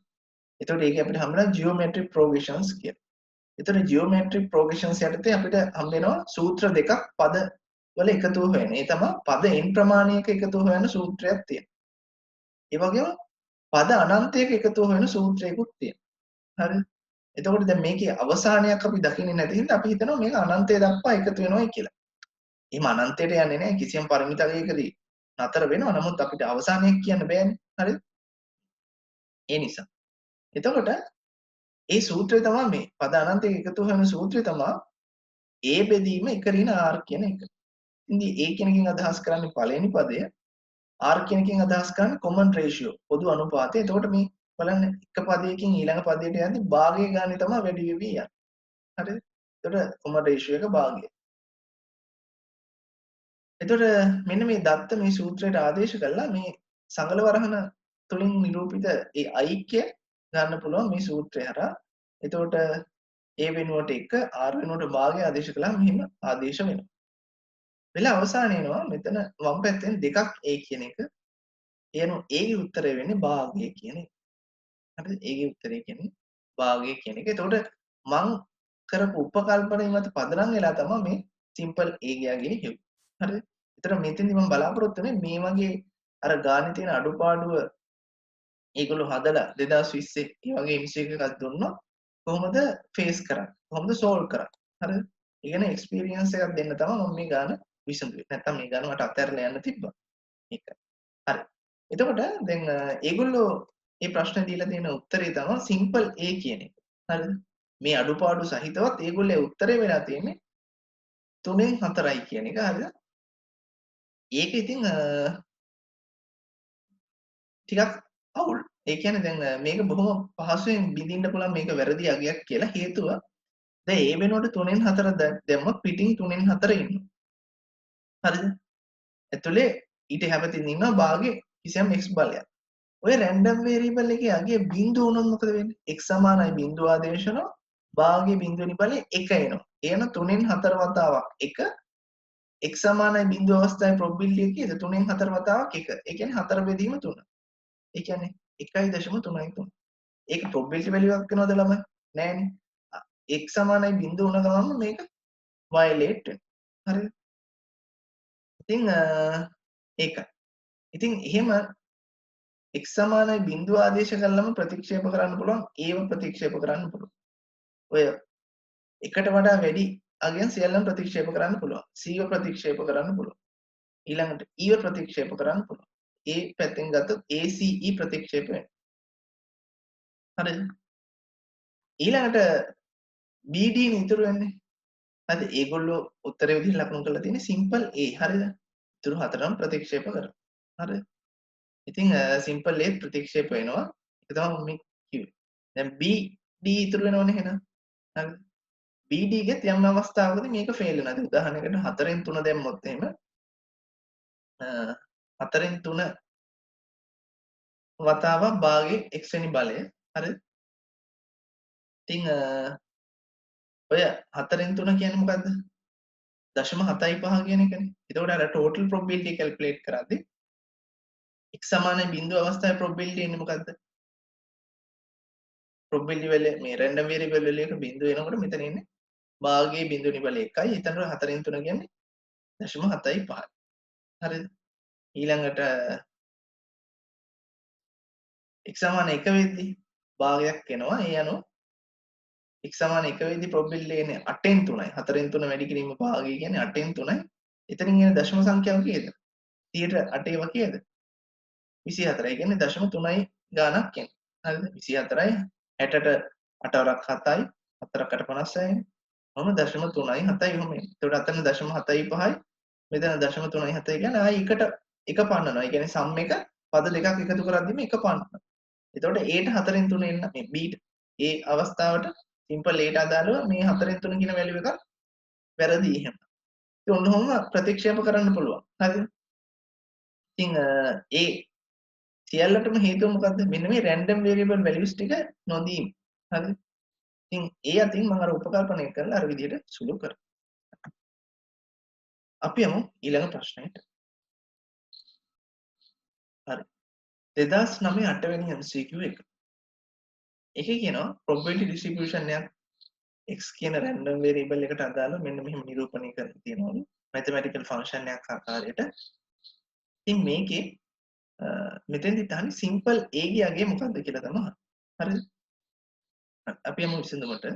එතකොට ඒකේ අපිට හම්බෙනවා geometric progressions කියලා. එතකොට geometric progressions යටතේ අපිට හම්බ වෙනවා සූත්‍ර දෙකක් පද වල එකතුව හොයන. ඒ තමයි පද n ප්‍රමාණයක එකතුව හොයන සූත්‍රයක් තියෙනවා. ඒ වගේම පද අනන්තයක එකතුව හොයන සූත්‍රයකුත් තියෙනවා. හරිද? එතකොට දැන් මේකේ අවසානයක් අපි දකින්නේ නැති හින්දා අපි හිතනවා මේක අනන්තය දක්වා එකතු වෙනවයි කියලා. එහෙම අනන්තයට යන්නේ නැහැ කිසියම් පරිමිතකයකදී නතර වෙනවා. නමුත් අපිට අවසානයක් කියන්න බෑනේ. හරිද? ඒ නිසා. එතකොට ඒ සූත්‍රය තමයි මේ පද අනන්තයක එකතු වෙන සූත්‍රය තමයි A බෙදීම එක ඍණ R කියන එක. ඉතින් A කියන එකෙන් අදහස් කරන්නේ පළවෙනි පදය. R කියන එකෙන් අදහස් කරන්නේ common ratio පොදු අනුපාතය. එතකොට මේ බලන්න එක පදයකින් ඊළඟ පදයට යද්දි භාගය ගානේ තමයි වැඩි වෙවි යන්නේ. හරිද? එතකොට common ratio එක භාගය. එතකොට මෙන්න මේ දත්ත මේ සූත්‍රයට ආදේශ කළා මේ සංගල වරහන තුලින් නිරූපිත ඒ ඓක්‍ය ගන්න පුළුවන් මේ සූත්‍රය හරහා. එතකොට A වෙනුවට 1 R වෙනුවට භාගය ආදේශ කළාම මෙහෙම ආදේශ වෙනවා. වෙලා අවසානයේ එනවා මෙතන වම් පැත්තෙන් දෙකක් A කියන එක. එයනු A ගේ උත්තරය වෙන්නේ භාගය කියන එක. හරිද? A ගේ උත්තරය කියන්නේ භාගය කියන එක. එතකොට මං කරපු උපකල්පනය මත පදනම් වෙලා තමයි මේ සිම්පල් A ගියාගේ හෙව්වේ. හරිද? ඒතර මෙතෙන්දි මම බලාපොරොත්තු වෙන්නේ මේ වගේ අර ගානේ තියෙන අඩුපාඩුව ඒගොල්ලෝ හදලා 2020 ඒ වගේ MCQ එකක් දුන්නොත් කොහොමද ෆේස් කරන්නේ? කොහොමද සෝල්ව් කරන්නේ? හරිද? ඒ කියන්නේ එක්ස්පීරියන්ස් එකක් දෙන්න තමයි මම මේ ගාන විසඳුවේ. නැත්තම් මේ ගාන මට අත්හැරලා යන්න තිබ්බා. ඒකයි. හරි. එතකොට දැන් ඒගොල්ලෝ මේ ප්‍රශ්නේ දීලා තියෙන උත්තරේ තමයි සිම්පල් A කියන එක. හරිද? මේ අඩුපාඩු සහිතවත් ඒගොල්ලෝ උත්තරේ වෙලා තියෙන්නේ 3න් 4යි කියන එක. හරිද? ඒක ඉතින් ටිකක් අවුල්. ඒ කියන්නේ දැන් මේක බොහොම පහසුවෙන් බිඳින්න පුළුවන් මේක වැරදි අගයක් කියලා හේතුව දැන් ඒ වෙනුවට 3න් 4 දැම්මොත් පිටින් 3න් 4 ඉන්නවා. හරිද? ඇතුලේ ඊට හැපතින් ඉන්නවා භාගේ කිසියම් x බලයක්. ඔය රැන්ඩම් වේරියබල් එකේ අගේ බිඳුව වුණොත් මොකද වෙන්නේ? x සමානයි බිඳුව ආදේශනවා භාගේ බිඳුවනි ඵලෙ 1 එනවා. එන 3න් 4 වතාවක් 1 x සමානයි බිඳුව අවස්ථාවේ probability එක කීයද? 3න් 4 වතාවක් 1. ඒ කියන්නේ 4 බෙදීම 3. ඒ කියන්නේ 1.33. ඒක probability value එකක් වෙනවද ළමයි? නෑනේ. x සමානයි 0 වුණ ගමන් මේක violate වෙනවා. හරිද? ඉතින් ඒකයි. ඉතින් එහෙම x සමානයි 0 ආදේශ කළාම ප්‍රතික්ෂේප කරන්න පුළුවන්. ඒව ප්‍රතික්ෂේප කරන්න පුළුවන්. ඔය එකට වඩා වැඩි අගයන් සියල්ලම ප්‍රතික්ෂේප කරන්න පුළුවන්. c ව ප්‍රතික්ෂේප කරන්න පුළුවන්. ඊළඟට e ව ප්‍රතික්ෂේප කරන්න පුළුවන්. a පැත්තෙන් ගත්තොත් ace ප්‍රතික්ෂේප වෙනවා. හරිද? ඊළඟට bd නේ ඉතුරු වෙන්නේ. හරිද? ඒගොල්ලෝ උත්තරේ විදිහට ලකුණු කරලා තියෙන්නේ simple a. හරිද? ඉතුරු හතරම ප්‍රතික්ෂේප කරනවා. හරිද? ඉතින් simple a ප්‍රතික්ෂේප වෙනවා. ඒක තමයි මම කිව්වේ. දැන් bd ඉතුරු වෙනවනේ එහෙනම්. හරිද? bd ගෙත් යම් අවස්ථාවකදී මේක ෆේල් වෙනවා. උදාහරණයකට 4න් 3 දැම්මොත් එහෙම 4න් 3 වතාවක් භාගයේ x වෙනි බලය. හරිද? ඉතින් ඔය 4න් 3 කියන්නේ මොකද්ද? 0.75 කියන එකනේ. එතකොට අර total probability calculate කරද්දී x සමානයි 0 අවස්ථාවේ probability එන්නේ මොකද්ද? probability වල මේ random variable වල එක 0 එනකොට මෙතන එන්නේ භාගයේ 0 නිබල 1යි. එතන 4න් 3 කියන්නේ 0.75. හරිද? ඊළඟට x සමාන 1 වෙද්දී භාගයක් එනවා. ඒ අනුව x සමාන 1 වෙද්දී probability එන්නේ 8න් 3යි. 4න් 3 වැඩි කිරීම භාගය කියන්නේ 8න් 3යි. එතනින් එන දශම සංඛ්‍යාව කීයද? 108 ඒවා කීයද? 24. ඒ කියන්නේ 0.3යි ගාණක් එන්නේ. හරිද? 24යි 60ට 8 වරක් 7යි 4කට 56යි. මොන 0.3යි 7යි ඔහොම එන්නේ. ඒකට අතන 0.75යි මෙතන 0.3යි 7යි කියන්නේ ආයි එකට එක පන්නනවා. ඒ කියන්නේ සම් එක පද දෙකක් එකතු කරද්දිම එක පන්නනවා. එතකොට Aට 4න් 3 එන්න මේ Bට ඒ අවස්ථාවට සිම්පල් Aට අදාළව මේ 4න් 3 කියන වැලියු එක වැරදි එහෙම. ඉතින් ඔන්නෝම ප්‍රතික්ෂේප කරන්න පුළුවන්. හරිද? ඉතින් ඒ සියල්ලටම හේතුව මොකද්ද? මෙන්න මේ random variable values ටික නොදීම. හරිද? ඉතින් ඒ අතින් මම අර උපකල්පනය කරලා අර විදිහට සුළු කරා. අපි යමු ඊළඟ ප්‍රශ්නයට. හරි. 2009 8 වෙනි MCQ එක. ඒකේ කියනවා probability distribution එකක් x කියන random variable එකට අදාළව මෙන්න මෙහෙම නිරූපණය කරලා තියෙනවලු. mathematical function එකක් ආකාරයට. ඉතින් මේකේ මෙතෙන්දි තහන්නේ simple a ගේ අගය මොකක්ද කියලා තමයි. හරිද? අපි යමු විසඳුමට.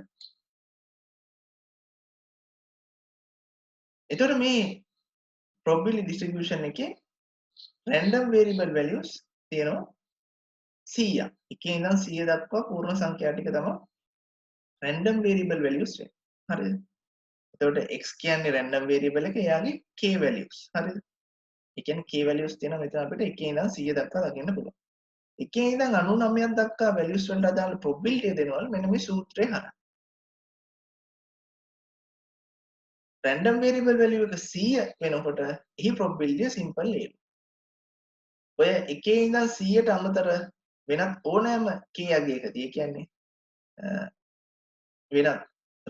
එතකොට මේ probability distribution එකේ random variable values තියෙනවා 100ක්. එකේ ඉඳන් 100 දක්වා පූර්ණ සංඛ්‍යා ටික තමයි random variable values වෙන්නේ. හරිද? එතකොට x කියන්නේ random variable එක එයාගේ k values. හරිද? ඒ කියන්නේ k values තියෙනවා මෙතන අපිට එකේ ඉඳන් 100 දක්වා දකින්න පුළුවන්. එකේ ඉඳන් 99ක් දක්වා values වලට අදාළ probability දෙනවලු මෙන්න මේ සූත්‍රය හරහා. random variable value එක 100 වෙනකොට එහි probability simple a. ඔය එකේ ඉඳන් 100ට අමතර වෙනත් ඕනෑම k අගයකදී ඒ කියන්නේ වෙනත්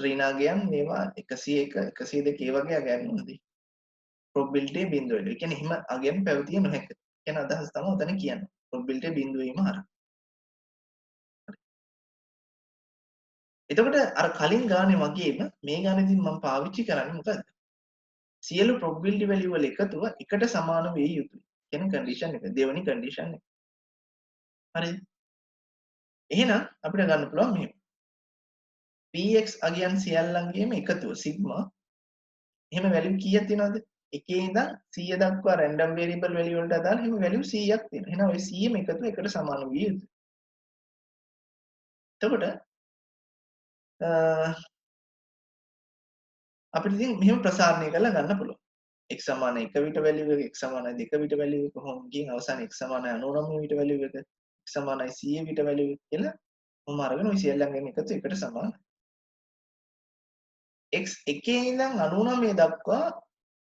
ඍණාගයන් මේවා 101 102 ඒ වගේ අගයන් වලදී probability 0 වෙනවා. ඒ කියන්නේ එහෙම අගයන් පැවතිය නොහැක. කියන අදහස තමයි උතන කියන්නේ. probability 0 වීම හරහා. එතකොට අර කලින් ගානේ වගේම මේ ගානේදී මම පාවිච්චි කරන්නේ මොකද්ද? සියලු probability value වල එකතුව එකට සමාන වේ යුතුයි. කියන condition එක. දෙවෙනි condition එක. හරිද? එහෙනම් අපිට ගන්න පුළුවන් මෙහෙම. px අගයන් සියල්ලන්ගේම එකතුව සිග්මා එහෙම වැලියු කීයක් තියෙනවද? එකේ ඉඳන් 100 දක්වා random variable value වලට අදාළ එහෙම වැලියු 100ක් තියෙනවා. එහෙනම් ওই 100ම එකතුව එකට සමාන විය යුතුයි. එතකොට අපිට ඉතින් මෙහෙම ප්‍රසාරණය කරලා ගන්න පුළුවන්. x සමාන 1 විට වැලියු එක, x සමාන 2 විට වැලියු එක කොහොම ගිහින් අවසානයේ x සමාන 99 විට වැලියු එක, x සමානයි 100 විට වැලියු එක කියලා මොම අරගෙන ওই සියල්ලන්ගෙන් එකතු එකට සමානයි. x එකේ ඉඳන් 99 දක්වා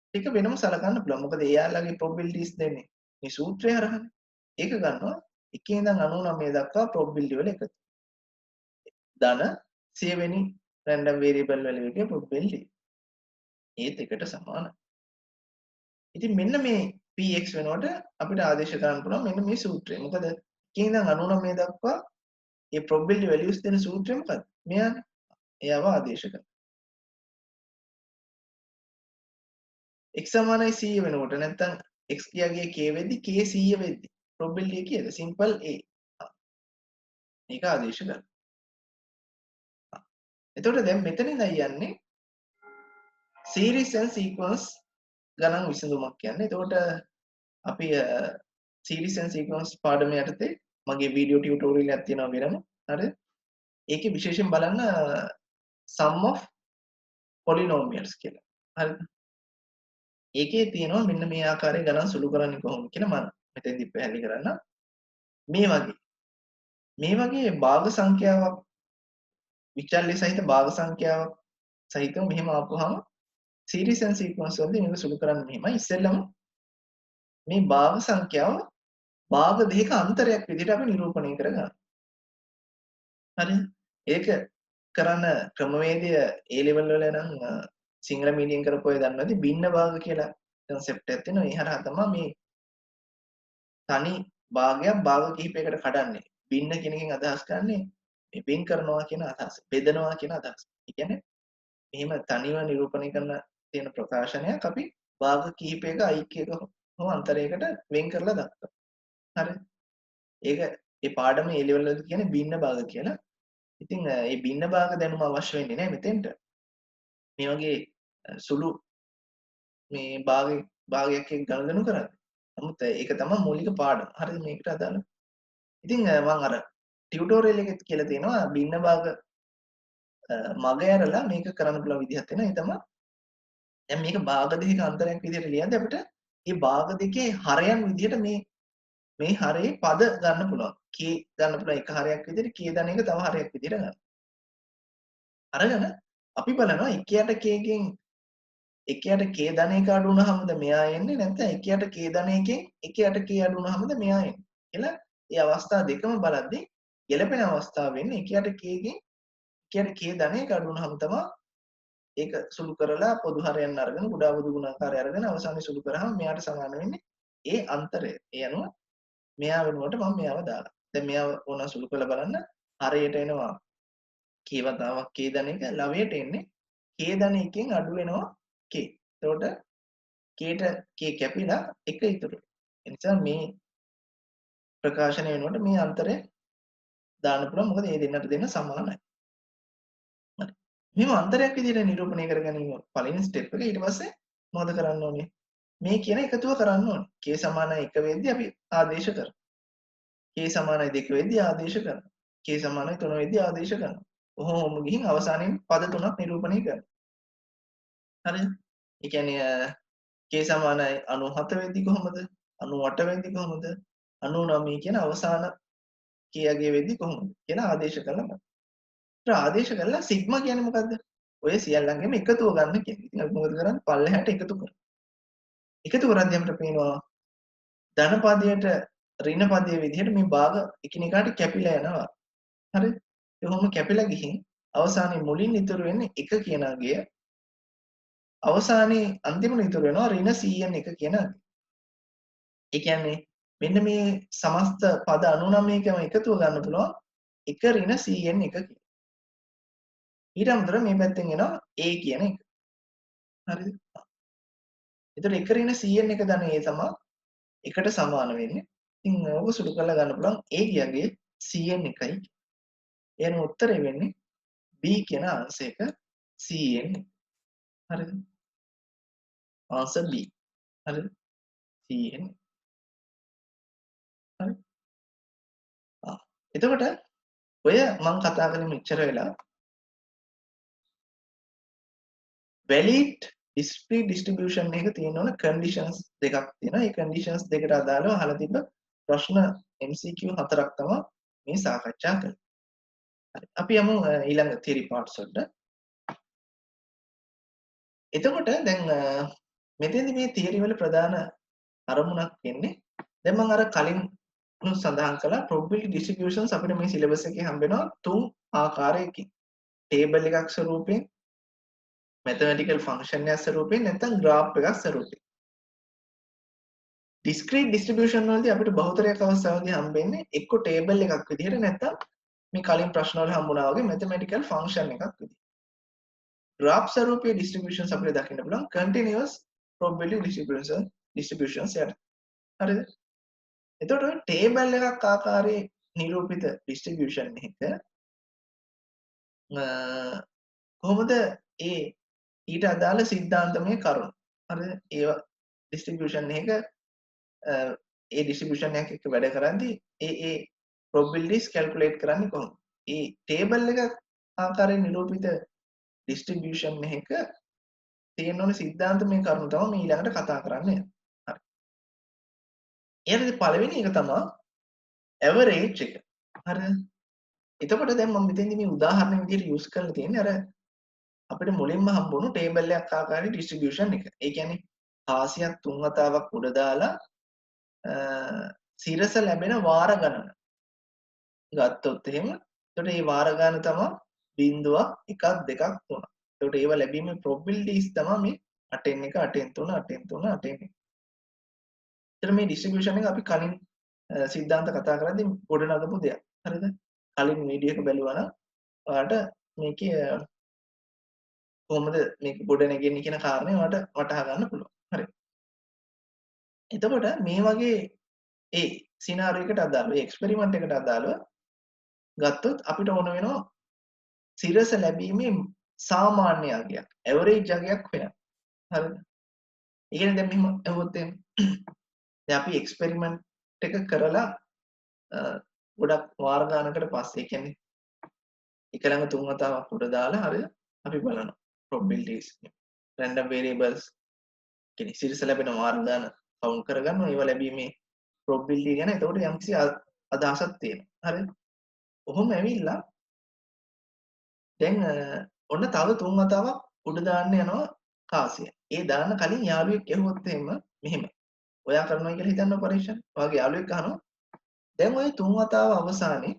ටික වෙනම සලකන්න පුළුවන්. මොකද එයාලගේ probabilities දෙන්නේ මේ සූත්‍රය හරහානේ. ඒක ගන්නවා එකේ ඉඳන් 99 දක්වා probability වල එකතු. ධන 100 වෙනි random variable value එකේ probability. ඒත් එකට සමානයි. ඉතින් මෙන්න මේ px වෙනකොට අපිට ආදේශ කරන්න පුළුවන් මෙන්න මේ සූත්‍රය. මොකද එකේ ඉඳන් 99 දක්වා ඒ probability values දෙන සූත්‍රය මොකක්ද? මෙයානේ. එයාව ආදේශ කරනවා. x සමානයි 100 වෙනකොට නැත්නම් x කියාගේ k වෙද්දි k 100 වෙද්දි probability එක කීයද? simple a. මේක ආදේශ කරනවා. එතකොට දැන් මෙතන ඉඳන් යන්නේ series and sequence ගණන් විසඳුමක් කියන්නේ. එතකොට අපි series and sequence පාඩම යටතේ මගේ වීඩියෝ ටියුටෝරියල් එකක් තියෙනවා වෙනම. හරිද? ඒකේ විශේෂයෙන් බලන්න sum of polynomials කියලා. හරිද? ඒකේ තියෙනවා මෙන්න මේ ආකාරයේ ගණන් සුළු කරන්නේ කොහොමද කියලා මම මෙතෙන්දි පැහැදිලි කරන්නම්. මේ වගේ භාග සංඛ්‍යාවක් විචල්්‍ය සහිත භාග සංඛ්‍යාවක් සහිතව මෙහෙම ආපුවාම series and sequence වලදී මේක සුළු කරන්නේ මෙහෙමයි. ඉස්සෙල්ලම මේ භාග සංඛ්‍යාව භාග දෙකක අන්තරයක් විදිහට අපි නිරූපණය කරගන්නවා. හරිද? ඒක කරන ක්‍රමවේදය A level වල නම් සිංහල මීඩියම් කරපු අය දන්නවද? භින්න භාග කියලා concept එකක් තියෙනවා. ඒ හරහා තමයි මේ තනි භාගයක් භාග කිහිපයකට කඩන්නේ. භින්න කියන එකෙන් අදහස් කරන්නේ මේ වෙන් කරනවා කියන අදහස. බෙදනවා කියන අදහස. ඒ කියන්නේ මෙහෙම තනිව නිරූපණය කරන තියෙන ප්‍රකාශනයක් අපි භාග කිහිපයක ඓක්‍යයක හෝ අන්තරයකට වෙන් කරලා දක්වනවා. හරිද? ඒක ඒ පාඩමේ A level වලදී කියන්නේ භින්න භාග කියලා. ඉතින් මේ භින්න භාග දැනුම අවශ්‍ය වෙන්නේ නැහැ මෙතෙන්ට. මේ වගේ සුළු මේ භාගයක් එක්ක ගණදෙනු කරන්නේ. නමුත් ඒක තමයි මූලික පාඩම. හරිද? මේකට අදාළ. ඉතින් මම අර ටියුටෝරියල් එකෙත් කියලා තියෙනවා භින්න භාග මග ඇරලා මේක කරන්න පුළුවන් විදිහක් තියෙනවා. ඒ තමයි දැන් මේක භාග දෙකක අන්තරයක් විදිහට ලියද්දී අපිට මේ භාග දෙකේ හරයන් විදිහට මේ හරේ පද ගන්න පුළුවන්. k ගන්න පුළුවන් එක හරයක් විදිහට k දන එක තව හරයක් විදිහට ගන්න. අරගෙන අපි බලනවා 1යට k ගෙන් 1යට k ධන එක අඩු වුණාමද මෙයා එන්නේ නැත්නම් 1යට k ධන එකෙන් 1යට k අඩු වුණාමද මෙයා එන්නේ කියලා ඒ අවස්ථා දෙකම බලද්දී ගැළපෙන අවස්ථාව වෙන්නේ 1යට k ගෙන් 1යට k ධන එක අඩු වුණාම තමයි ඒක සුළු කරලා පොදු හරයන් අරගෙන කුඩා පොදු ගුණාකාරය අරගෙන අවසානයේ සුළු කරාම මෙයාට සමාන වෙන්නේ ඒ අන්තරය. ඒ අනුව මෙයා වෙනුවට මම මෙයාව දාලා. දැන් මෙයාව ඕන සුළු කරලා බලන්න හරයට එනවා k වතාවක් k ධන එක ලවයට එන්නේ k ධන එකෙන් අඩු වෙනවා k. එතකොට k ට k කැපිලා 1 ඉතුරු. ඒ නිසා මේ ප්‍රකාශනය වෙනකොට මේ අන්තරය දාන්න පුළුවන්. මොකද මේ දෙන්නට දෙන්න සමානයි. හරි. මෙහෙම අන්තරයක් විදිහට නිරූපණය කර ගැනීම පළවෙනි ස්ටෙප් එක. ඊට පස්සේ මොකද කරන්න ඕනේ? මේ කියන එකතුව කරන්න ඕනේ. k සමානයි 1 වෙද්දී අපි ආදේශ කරනවා. k සමානයි 2 වෙද්දී ආදේශ කරනවා. k සමානයි 3 වෙද්දී ආදේශ කරනවා. කොහොම ගිහින් අවසානයේ පද තුනක් නිරූපණය කරනවා. හරිද? ඒ කියන්නේ k සමානයි 97 වෙද්දී කොහොමද? 98 වෙද්දී කොහොමද? 99 කියන අවසාන k යගේ වෙද්දී කොහොමද කියලා ආදේශ කරලා බලන්න. ඒත් ආදේශ කළා සිග්මා කියන්නේ මොකද්ද? ඔය සියල්ලංගෙම එකතුව ගන්න කියන්නේ. ඉතින් අපි මොකද කරන්නේ? පල්ලෙහාට එකතු කරනවා. එකතු කරද්දී අපිට පේනවා ධන පදයට ඍණ පදයේ විදිහට මේ භාග එකිනෙකාට කැපිලා යනවා. හරිද? කොහොම කැපිලා ගිහින් අවසානයේ මුලින් ඉතුරු වෙන්නේ 1 කියන අගය. අවසානයේ අන්තිමට ඉතුරු වෙනවා ඍණ 100න් 1 කියන අගය. ඒ කියන්නේ මෙන්න මේ සමස්ත පද 99කම එකතුව ගන්න පුළුවන් 1 ඍණ 100න් 1 කියලා. ඊට අමතරව මේ පැත්තෙන් එනවා a කියන එක. හරිද? එතකොට 1 ඍණ 100න් 1 ධන a තමයි එකට සමාන වෙන්නේ. ඉතින් ඕක සුළු කරලා ගන්න පුළුවන් a කියගේ 100න් 1යි. එන උත්තරේ වෙන්නේ b කියන අංශයක 100න්. හරිද? answer b. හරිද? 100න්. හරි? එතකොට ඔය මම කතා කරන්නේ මෙච්චර වෙලා valid discrete distribution එක තියෙන ඕන conditions දෙකක් තියෙනවා. ඒ conditions දෙකට අදාළව අහලා තිබ්බ ප්‍රශ්න MCQ 4ක් තමයි මේ සාකච්ඡා කරන්නේ. හරි. අපි යමු ඊළඟ theory parts වලට. එතකොට දැන් මෙතෙන්දි මේ theory වල ප්‍රධාන අරමුණක් වෙන්නේ දැන් මම අර කලින් සඳහන් කළා probability distributions අපිට මේ syllabus එකේ හම්බ වෙනවා තුන් ආකාරයකින්. table එකක් ස්වරූපයෙන් mathematical function එකක් ස්වරූපයෙන් නැත්නම් graph එකක් ස්වරූපයෙන්. discrete distribution වලදී අපිට බහුතරයක් අවස්ථාවලදී හම්බෙන්නේ එක්ක table එකක් විදිහට නැත්නම් මේ කලින් ප්‍රශ්න වල හම්බුණා වගේ mathematical function එකක් විදිහට. graph ස්වරූපයේ distributions අපිට දකින්න පුළුවන් continuous probability distributions යට. හරිද? එතකොට ඔය table එකක් ආකාරයේ නිරූපිත distribution එක කොහොමද ඒ ඊට අදාළ සිද්ධාන්තමය කරුණු. හරිද? ඒවා distribution එක ඒ distribution එකක් එක්ක වැඩ කරද්දී ඒ probabilities calculate කරන්නේ කොහොමද? ඒ table එක ආකාරයෙන් නිරූපිත distribution එකක තියෙන ඕනේ සිද්ධාන්තමය කරුණු තමයි මේ ඊළඟට කතා කරන්නේ. හරි. ඊළඟට පළවෙනි එක තමයි average එක. හරිද? එතකොට දැන් මම මෙතෙන්දි මේ උදාහරණ විදිහට use කරලා තියෙන්නේ අර අපිට මුලින්ම හම්බුණු table එකක් ආකාරයේ distribution එක. ඒ කියන්නේ හාසියක් 3 වතාවක් උඩ දාලා සිරස ලැබෙන වාර ගණන ගත්තොත් එහෙම එතකොට මේ වාර ගණන තමයි 0 1 2 3. එතකොට ඒව ලැබීමේ probabilities තමයි මේ 8 1 8 3 8 3 8 1. එතන මේ distribution එක අපි කලින් සිද්ධාන්ත කතා කරද්දී ගොඩනගපු දෙයක්. හරිද? කලින් වීඩියෝ එක බැලුවා නම් ඔයාලට මේකේ කොහොමද මේක ගොඩ නැගෙන්නේ කියන කාරණේ ඔයාලට වටහා ගන්න පුළුවන්. හරි. එතකොට මේ වගේ ඒ සිනාරියෝ එකට අදාළව ඒ එක්ස්පෙරිමන්ට් එකට අදාළව ගත්තොත් අපිට ඕන වෙනවා සිරස ලැබීමේ සාමාන්‍ය අගයක් ඇවරේජ් අගයක් හොයන්න. හරිද? ඒ කියන්නේ දැන් මෙහෙම අහුවොත් දැන් අපි එක්ස්පෙරිමන්ට් එක කරලා ගොඩක් වාර ගානකට පස්සේ කියන්නේ එක ළඟ 3 වතාවක් උඩ දාලා හරිද? අපි බලනවා probabilities random variables කියන්නේ සිරස ලැබෙන වාර ගාන කවුන්ට් කරගන්නවා ඒවා ලැබීමේ probability ගැන එතකොට යම්කිසි අදහසක් තියෙනවා. හරිද? ඔහොම ඇවිල්ලා දැන් ඔන්න තව 3 වතාවක් උඩ දාන්න යනවා කාසිය. ඒ දාන්න කලින් යාළුවෙක් ඇහුවොත් එහෙම මෙහෙම. ඔයා කරනවා කියලා හිතන්න පරීක්ෂණ. ඔයාගේ යාළුවෙක් අහනවා. දැන් ඔය 3 වතාව අවසානයේ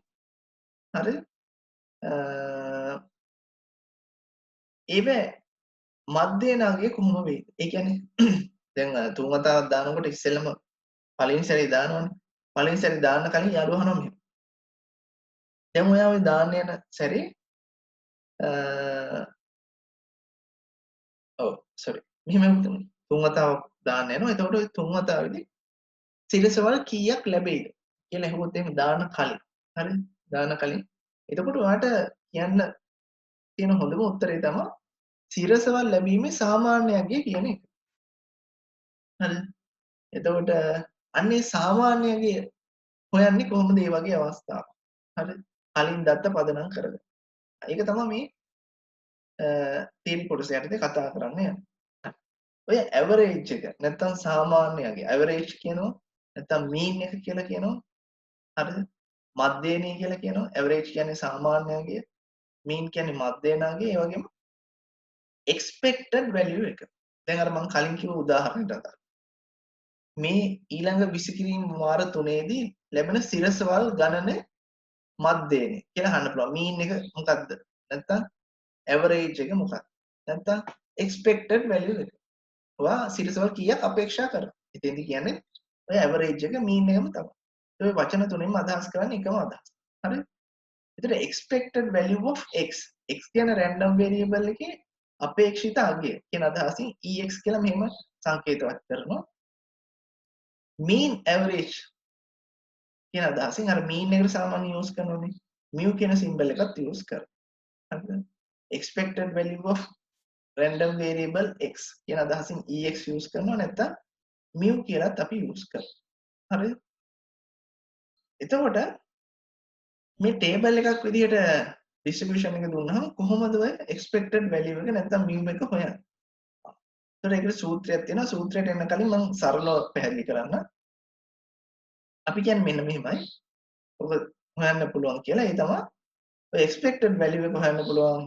හරිද? ඒව මධ්‍ය නාගයේ කොහොම වෙයිද? ඒ කියන්නේ දැන් 3 වතාවක් දානකොට ඉස්සෙල්ලම පළවෙනි සැරේ දානවනේ. පළවෙනි සැරේ දාන්න කලින් යාළුවා අහනවා මෙහෙම. දැන් ඔයා ওই දාන්න යන සැරේ ඔව් සෝරි. මෙහෙම හිතමු. 3 වතාවක් දාන්න යනවා. එතකොට ওই 3 වතාවේදී සිරසවල් කීයක් ලැබෙයිද කියලා අහුවොත් එහෙම දාන්න කලින්. හරිද? දාන්න කලින්. එතකොට ඔයාට කියන්න තියෙන හොඳම උත්තරේ තමයි සිරසවල් ලැබීමේ සාමාන්‍ය අගය කියන එක. හරිද? එතකොට අන්නේ සාමාන්‍ය අගය හොයන්නේ කොහොමද මේ වගේ අවස්ථාවක්? හරිද? කලින් දත්ත පදනම් කරගෙන. ඒක තමයි මේ තීන් කොටස යටතේ කතා කරන්න යන්නේ. ඔය ඇවරේජ් එක නැත්තම් සාමාන්‍ය අගය ඇවරේජ් කියනවා නැත්තම් මීන් එක කියලා කියනවා. හරිද? මධ්‍යයනය කියලා කියනවා. ඇවරේජ් කියන්නේ සාමාන්‍ය අගය. මීන් කියන්නේ මධ්‍යයන අගය. ඒ වගේම expected value එක. දැන් අර මම කලින් කිව්ව උදාහරණයට අදාළ. මේ ඊළඟ විසිකිරීම වාර 3ේදී ලැබෙන සිරසවල් ගණන මධ්‍යයනය කියලා අහන්න පුළුවන්. මීන් එක මොකක්ද? නැත්තම් ඇවරේජ් එක මොකක්ද? නැත්තම් expected value එක. ඔයා සිරසවල් කීයක් අපේක්ෂා කරනවා? ඉතින්දි කියන්නේ ඔය ඇවරේජ් එක මීන් එකම තමයි. ඒ වචන තුනෙන්ම අදහස් කරන්නේ එකම අදහස. හරිද? එතකොට expected value of x x කියන random variable එකේ අපේක්ෂිත අගය කියන අදහසින් ex කියලා මෙහෙම සංකේතවත් කරනවා. mean average කියන අදහසින් අර mean එකට සාමාන්‍ය use කරනෝනේ mu කියන symbol එකත් use කරනවා. හරිද? expected value of random variable x කියන අදහසින් ex use කරනවා නැත්නම් mu කියලාත් අපි use කරනවා. හරිද? එතකොට මේ table එකක් විදිහට distribution එක දුන්නාම කොහොමද ඔය expected value එක නැත්නම් mu එක හොයන්නේ? ඒතර ඒකට සූත්‍රයක් තියෙනවා. සූත්‍රයට එන්න කලින් මම සරලව පැහැදිලි කරන්න. අපි කියන්නේ මෙන්න මෙහෙමයි. ඔබ හොයන්න පුළුවන් කියලා. ඒ තමයි ඔය expected value එක හොයන්න පුළුවන්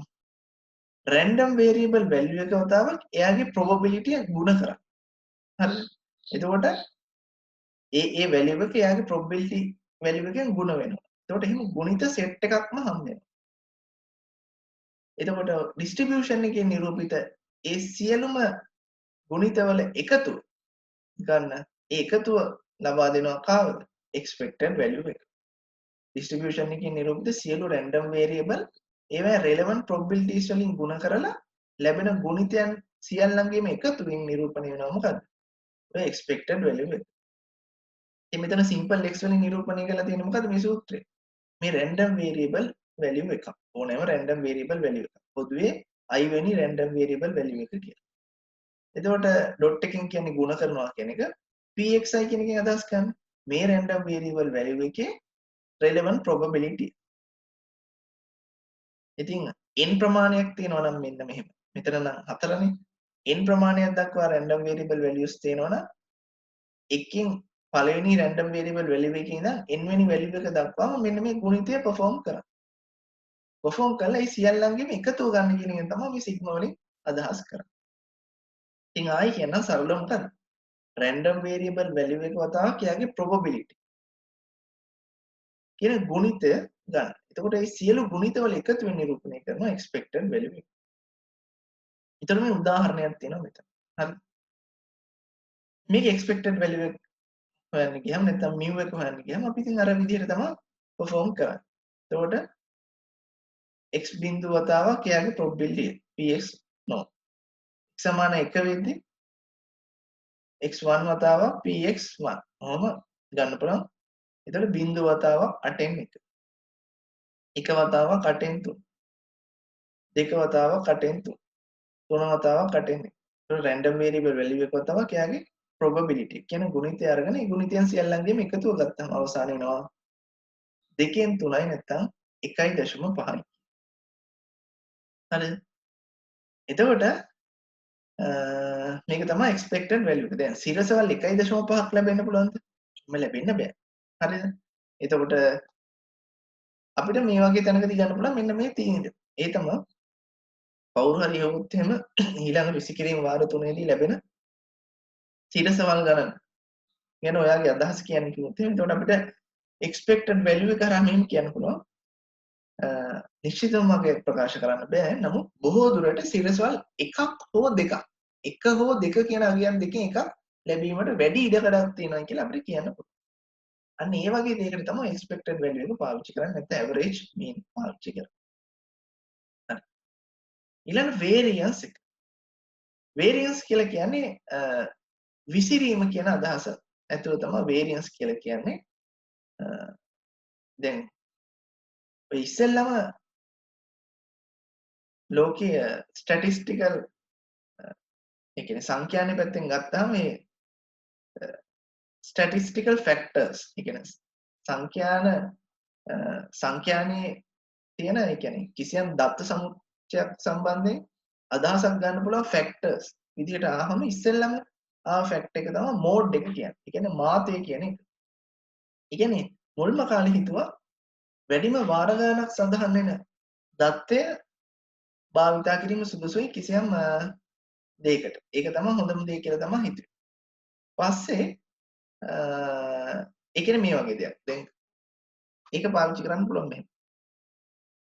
random variable value එක වතාවක් එයාගේ probability එක ගුණ කරා. හරිද? එතකොට ඒ value එක එයාගේ probability value එකෙන් ගුණ වෙනවා. එතකොට එහෙම ගුණිත set එකක්ම හම්බ වෙනවා. එතකොට distribution එකේ නිරූපිත ඒ සියලුම ගුණිතවල එකතු ගන්න ඒ එකතුව ලබා දෙනවා කාවද? expected value එක. distribution එකකින් නිරූපිත සියලු random variable ඒවා relevant probabilities වලින් ගුණ කරලා ලැබෙන ගුණිතයන් සියල්ලංගේම එකතුවෙන් නිරූපණය වෙනවා මොකද්ද? ඔය expected value එක. ඉතින් මෙතන simple x වලින් නිරූපණය කරලා තියෙන්නේ මොකද්ද මේ සූත්‍රය? මේ random variable value එක. ඕනෑම random variable value එක. පොදුවේ i වෙනි random variable value එක කියලා. එතකොට dot එකකින් කියන්නේ ගුණ කරනවා කියන එක pxi කියන එකෙන් අදහස් කරන්නේ මේ random variable value එකේ relevant probability. ඉතින් n ප්‍රමාණයක් තියෙනවා නම් මෙන්න මෙහෙම. මෙතන නම් 4නේ. n ප්‍රමාණයක් දක්වා random variable values තියෙනවා නම් එකකින් පළවෙනි random variable value එකේ ඉඳන් n වෙනි value එක දක්වාම මෙන්න මේ ගුණිතය perform කරනවා. perform කරලා ඒ සියල්ලංගෙම එකතුව ගන්න කියන එක තමයි මේ sigma වලින් අදහස් කරන්නේ. ඉතින් ආයි කියන්න සරලව මොකද? random variable value එක වතාවක් එයාගේ probability කියන ගුණිතය ගන්න. එතකොට මේ සියලු ගුණිතවල එකතු වෙන නිරූපණය කරනවා expected value එක. ඊතර මේ උදාහරණයක් තියෙනවා මෙතන. හරි. මේක expected value එක හොයන්න ගියාම නැත්නම් mu එක හොයන්න ගියාම අපි ඉතින් අර විදිහට තමයි perform කරන්නේ. එතකොට x බිඳුව වතාවක් එයාගේ probability px no. x සමාන 1 වෙද්දී x1 වතාවක් px1. ඔහොම ගන්න පුළුවන්. එතකොට බිඳුව වතාවක් 8න් 1. එක වතාවක් 8න් 3. දෙක වතාවක් 8න් 3. තුන වතාවක් 8න් 1. එතකොට random variable value එක වතාවක් එයාගේ probability කියන්නේ ගුණිතය අරගෙන ඒ ගුණිතයන් සියල්ලංගෙම එකතුව ගත්තාම අවසාන වෙනවා 2න් 3යි නැත්නම් 1.5යි. හරිද? එතකොට මේක තමයි expected value එක. දැන් සිරසවල් 1.5ක් ලැබෙන්න පුළුවන්ද? ලැබෙන්න බෑ. හරිද? එතකොට අපිට මේ වගේ තැනකදී ගන්න පුළුවන් මෙන්න මේ තීන්දුව. ඒ තමයි කවුරු හරි යවුවොත් එහෙම ඊළඟ විසිකිරීම වාර 3ේදී ලැබෙන සිරසවල් ගණන. ගැන ඔයාගේ අදහස කියන්නේ කිව්වොත් එහෙම එතකොට අපිට expected value එක කරා මෙහෙම කියන්න පුළුවන්. නිශ්චිතවම ප්‍රකාශ කරන්න බෑ. නමුත් බොහෝ දුරට සිරසවල් එකක් හෝ දෙකක් එක හෝ දෙක කියන අගයන් දෙකෙන් එකක් ලැබීමට වැඩි ඉඩකඩක් තියෙනවා කියලා අපිට කියන්න පුළුවන්. අන්න ඒ වගේ දෙයකට තමයි expected value එක පාවිච්චි කරන්නේ නැත්නම් average mean පාවිච්චි කරන්නේ. හරි. ඊළඟ variance එක. variance කියලා කියන්නේ විසිරීම කියන අදහස ඇතුළ තමයි variance කියලා කියන්නේ. දැන් ඔය ඉස්සෙල්ලම ලෝකයේ statistical ඒ කියන්නේ සංඛ්‍යාන පැත්තෙන් ගත්තාම මේ statistical factors ඒ කියන්නේ සංඛ්‍යානයේ තියෙන ඒ කියන්නේ කිසියම් දත්ත සමුච්චයක් සම්බන්ධයෙන් අදහසක් ගන්න පුළුවන් factors විදිහට ආවම ඉස්සෙල්ලම fact එක තමයි mode එක කියන්නේ. ඒ කියන්නේ මාතය කියන එක. ඒ කියන්නේ මුල්ම කාලේ හිතුවා වැඩිම වාර ගණනක් සඳහන් වෙන දත්තය භාවිතා කිරීම සුදුසුයි කිසියම් දෙයකට. ඒක තමයි හොඳම දේ කියලා තමයි හිතුවේ. පස්සේ ඒ කියන්නේ මේ වගේ දෙයක්. දැන් ඒක පාවිච්චි කරන්න පුළුවන් මෙහෙම.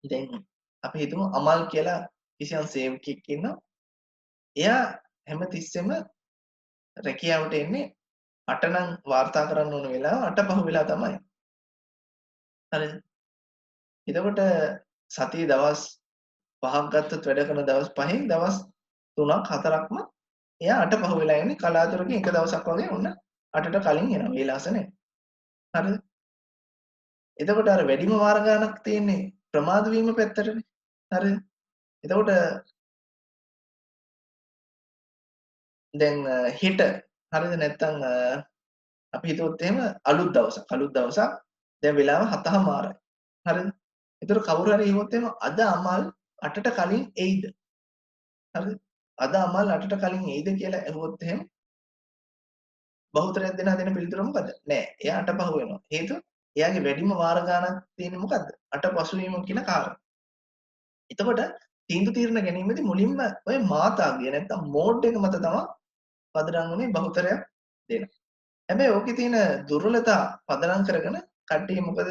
දැන් අපි හිතමු අමල් කියලා කිසියම් සේවකයෙක් ඉන්නවා. එයා හැමතිස්සෙම රැකියාවට එන්නේ 8 නම් වාර්තා කරන්න ඕන වෙලාව 8 පහ වෙලා තමයි. හරිද? එතකොට සතියේ දවස් 5ක් ගත්තොත් වැඩ කරන දවස් 5න් දවස් 3ක් 4ක්ම එයා 8 පහ වෙලා ඉන්නේ කලාතුරකින් එක දවසක් වගේ ඔන්න 8ට කලින් එනවා වේලාස නැහැ. හරිද? එතකොට අර වැඩිම වාර ගණනක් තියෙන්නේ ප්‍රමාද වීම පැත්තටනේ. හරිද? එතකොට දැන් හෙට හරිද නැත්තම් අපි හිතුවොත් එහෙම අලුත් දවසක් දැන් වෙලාව 7:00මාරයි. හරිද? ඒතර කවුරු හරි ඉවොත් එහෙම අද අමල් 8ට කලින් එයිද? හරිද? අද අමල් 8ට කලින් එයිද කියලා ඇහුවොත් එහෙම බහුතරයක් දෙනා දෙන පිළිතුර මොකද? නෑ. එයා 8 පහ වෙනවා. හේතුව එයාගේ වැඩිම වාර ගණනක් තියෙන්නේ මොකද්ද? 8 පසු වීම කියන කාරණා. එතකොට තීන්දුව తీරන ගැනීමේදී මුලින්ම ඔය මාතාගිය නැත්තම් මෝඩ් එක මත තමයි පදනම් වුනේ බහුතරයක් දෙනවා. හැබැයි ඕකේ තියෙන දුර්වලතා පදනම් කරගෙන කට්ටිය මොකද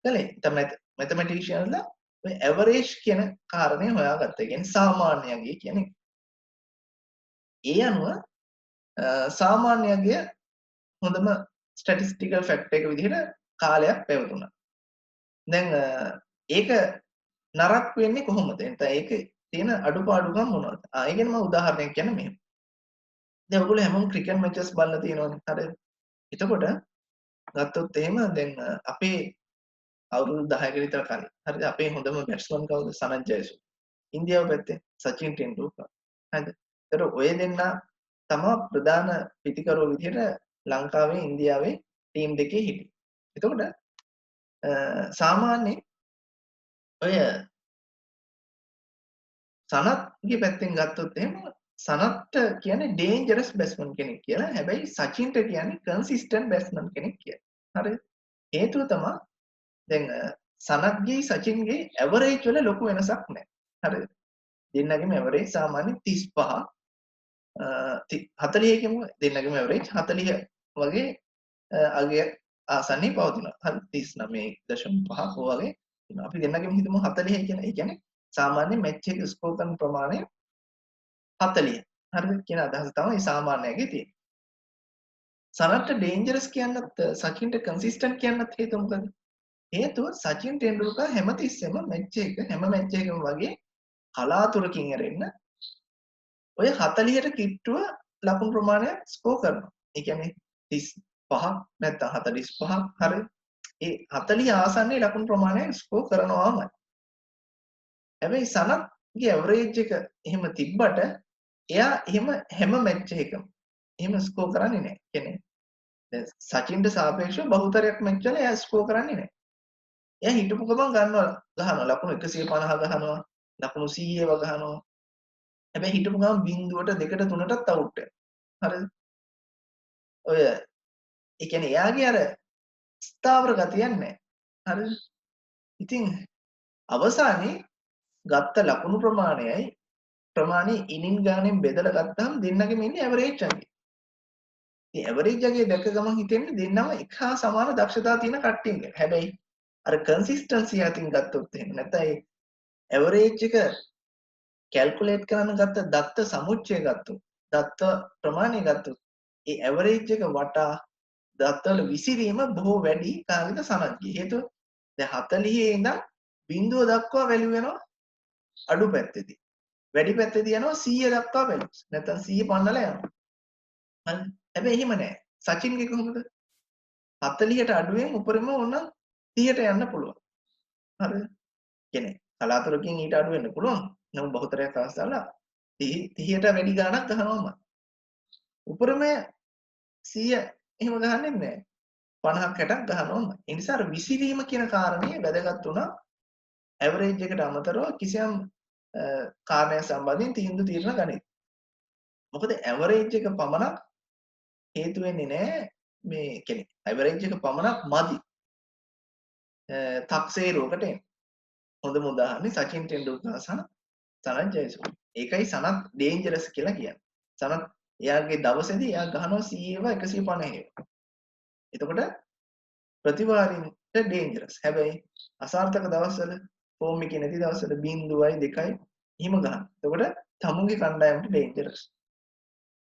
කළේ? තමයි මැතමැටිෂියන්ලා ඔය ඇවරේජ් කියන කාරණේ හොයාගත්තා. ඒ කියන්නේ සාමාන්‍යයගේ කියන එක. ඒ අනුව සාමාන්‍යයගේ හොඳම ස්ටැටිස්ටිකල් ෆැක්ට් එක විදිහට කාලයක් පැවතුණා. දැන් ඒක නරක් වෙන්නේ කොහොමද? එතන ඒකේ තියෙන අඩුපාඩුකම් මොනවද? ඒ ගැන මම උදාහරණයක් කියන්න මෙහෙම. දැන් ඔයගොල්ලෝ හැමෝම ක්‍රිකට් මැචස් බලලා තියෙනවනේ. හරිද? එතකොට ගත්තොත් එහෙම දැන් අපේ අවුරුදු 10ක විතර කලින් හරිද? අපේ හොඳම බැට්ස්මන් කවුද? සනත් ජයසූරිය. ඉන්දියාව පැත්තේ සචින් ටෙන්ඩුල්කර්. හරිද? ඒතර ඔය දෙන්නා තමයි ප්‍රධාන පිතිකරුවෝ විදිහට ලංකාවේ ඉන්දියාවේ ටීම් දෙකේ හිටියේ. එතකොට සාමාන්‍යයෙන් ඔය සනත්ගේ පැත්තෙන් ගත්තොත් එහෙම සනත්ට කියන්නේ ඩේන්ජරස් බැට්ස්මන් කෙනෙක් කියලා. හැබැයි සචින්ට කියන්නේ කන්සිස්ටන්ට් බැට්ස්මන් කෙනෙක් කියලා. හරිද? හේතුව තමයි දැන් සනත්ගේ සචින්ගේ ඇවරේජ් වල ලොකු වෙනසක් නැහැ. හරිද? දෙන්නගේම ඇවරේජ් සාමාන්‍ය 35 40 කියමු. දෙන්නගේම ඇවරේජ් 40 වගේ අගය ආසන්නයේ පවතිනවා. හරි 39.5 වගේ. අපි දෙන්නගේම හිතමු 40 කියලා. ඒ කියන්නේ සාමාන්‍ය මැච් එක ස්කෝර් කරන ප්‍රමාණය 40. හරිද? කියන අදහස තමයි සාමාන්‍යයෙන් තියෙන්නේ. සනත්ට ඩේන්ජරස් කියන්නත් සචින්ට කන්සිස්ටන්ට් කියන්නත් හේතුව මොකද? හේතුව සචින් ටෙන්ඩුල්කර් හැමතිස්සෙම මැච් එක හැම මැච් එකකම වගේ කලාතුරකින් ඇරෙන්න ඔය 40ට කිට්ටුව ලකුණු ප්‍රමාණයක් ස්කෝර් කරනවා. ඒ කියන්නේ 35ක් නැත්නම් 45ක් හරිය. ඒ 40 ආසන්නයේ ලකුණු ප්‍රමාණයක් ස්කෝර් කරනවාමයි. හැබැයි සනත්ගේ ඇවරේජ් එක එහෙම තිබ්බට එයා එහෙම හැම මැච් එකකම එහෙම ස්කෝර් කරන්නේ නැහැ. කියන්නේ දැන් සචින්ට සාපේක්ෂව බහුතරයක් මැච් වල එයා ස්කෝර් කරන්නේ නැහැ. එයා හිටපු ගමන් ගහනවා ලකුණු 150 ගහනවා ලකුණු 100 ගහනවා. හැබැයි හිටපු ගමන් බිංදුවට දෙකට තුනටත් අවුට් වෙනවා. හරිද? ඔය ඒ කියන්නේ එයාගේ අර ස්ථාවර ගතියක් නැහැ. හරිද? ඉතින් අවසානයේ ගත්ත ලකුණු ප්‍රමාණය ඉනින් ගානෙන් බෙදලා ගත්තාම දෙන්නගෙම ඉන්නේ ඇවරේජ් එකේ. ඉතින් ඇවරේජ් එකේ දැක ගමන් හිතෙන්නේ දෙන්නම එක හා සමාන දක්ෂතා තියෙන කට්ටිය කියලා. හැබැයි අර කන්සිස්ටන්සි අතින් ගත්තොත් එහෙම නැත්නම් ඇවරේජ් එක කැල්කියුලේට් කරන්න ගත්ත දත්ත සමුච්චය ගත්තොත් දත්ත ප්‍රමාණය ගත්තොත් ඒ ඇවරේජ් එක වටා දත්තවල විසිරීම බොහෝ වැඩි කාලෙක සනත්ගේ. හේතුව දැන් 40 ඉඳන් බිංදුව දක්වා වැලියු වෙනවා අඩු පැත්තේදී. වැඩි පැත්තේදී යනවා 100 දක්වා වැලියු. නැත්නම් 100 පන්නලා යනවා. හරි. හැබැයි එහෙම නැහැ. සචින්ගේ කොහොමද? 40ට අඩුවෙන් උඩරිම ඕන 30ට යන්න පුළුවන්. හරිද? කියන්නේ කලාතුරකින් ඊට අඩු වෙන්න පුළුවන්. නමුත් බහුතරයක් අවස්ථාවල 30ට වැඩි ගාණක් ගහනවාම. උඩරිමය 100 එහෙම ගහන්නේ නැහැ. 50ක් 60ක් ගහනවාම. ඒ නිසා අර විසිරීම කියන කාරණේ වැදගත් වුණා. ඇවරේජ් එකට අමතරව කිසියම් කාරණයක් සම්බන්ධයෙන් තීන්දුව తీරන ගණිත. මොකද ඇවරේජ් එක පමණක් හේතු වෙන්නේ නැහැ මේ කියන්නේ ඇවරේජ් එක පමණක් මදි. තක්සේරුවකට එන්න. හොඳම උදාහරණේ සචින් ටෙන්ඩුල්කර් සහ සනත් ජයසූරිය. ඒකයි සනත් ඩේන්ජරස් කියලා කියන්නේ. සනත් එයාගේ දවසේදී එයා ගහනවා 100 150. එතකොට ප්‍රතිවාරින්ට ඩේන්ජරස්. හැබැයි අසාර්ථක දවස්වල ෆෝම් එකේ නැති දවස්වල 0යි 2යි එහෙම ගන්න. එතකොට තමුන්ගේ කණ්ඩායමට ඩේන්ජරස්.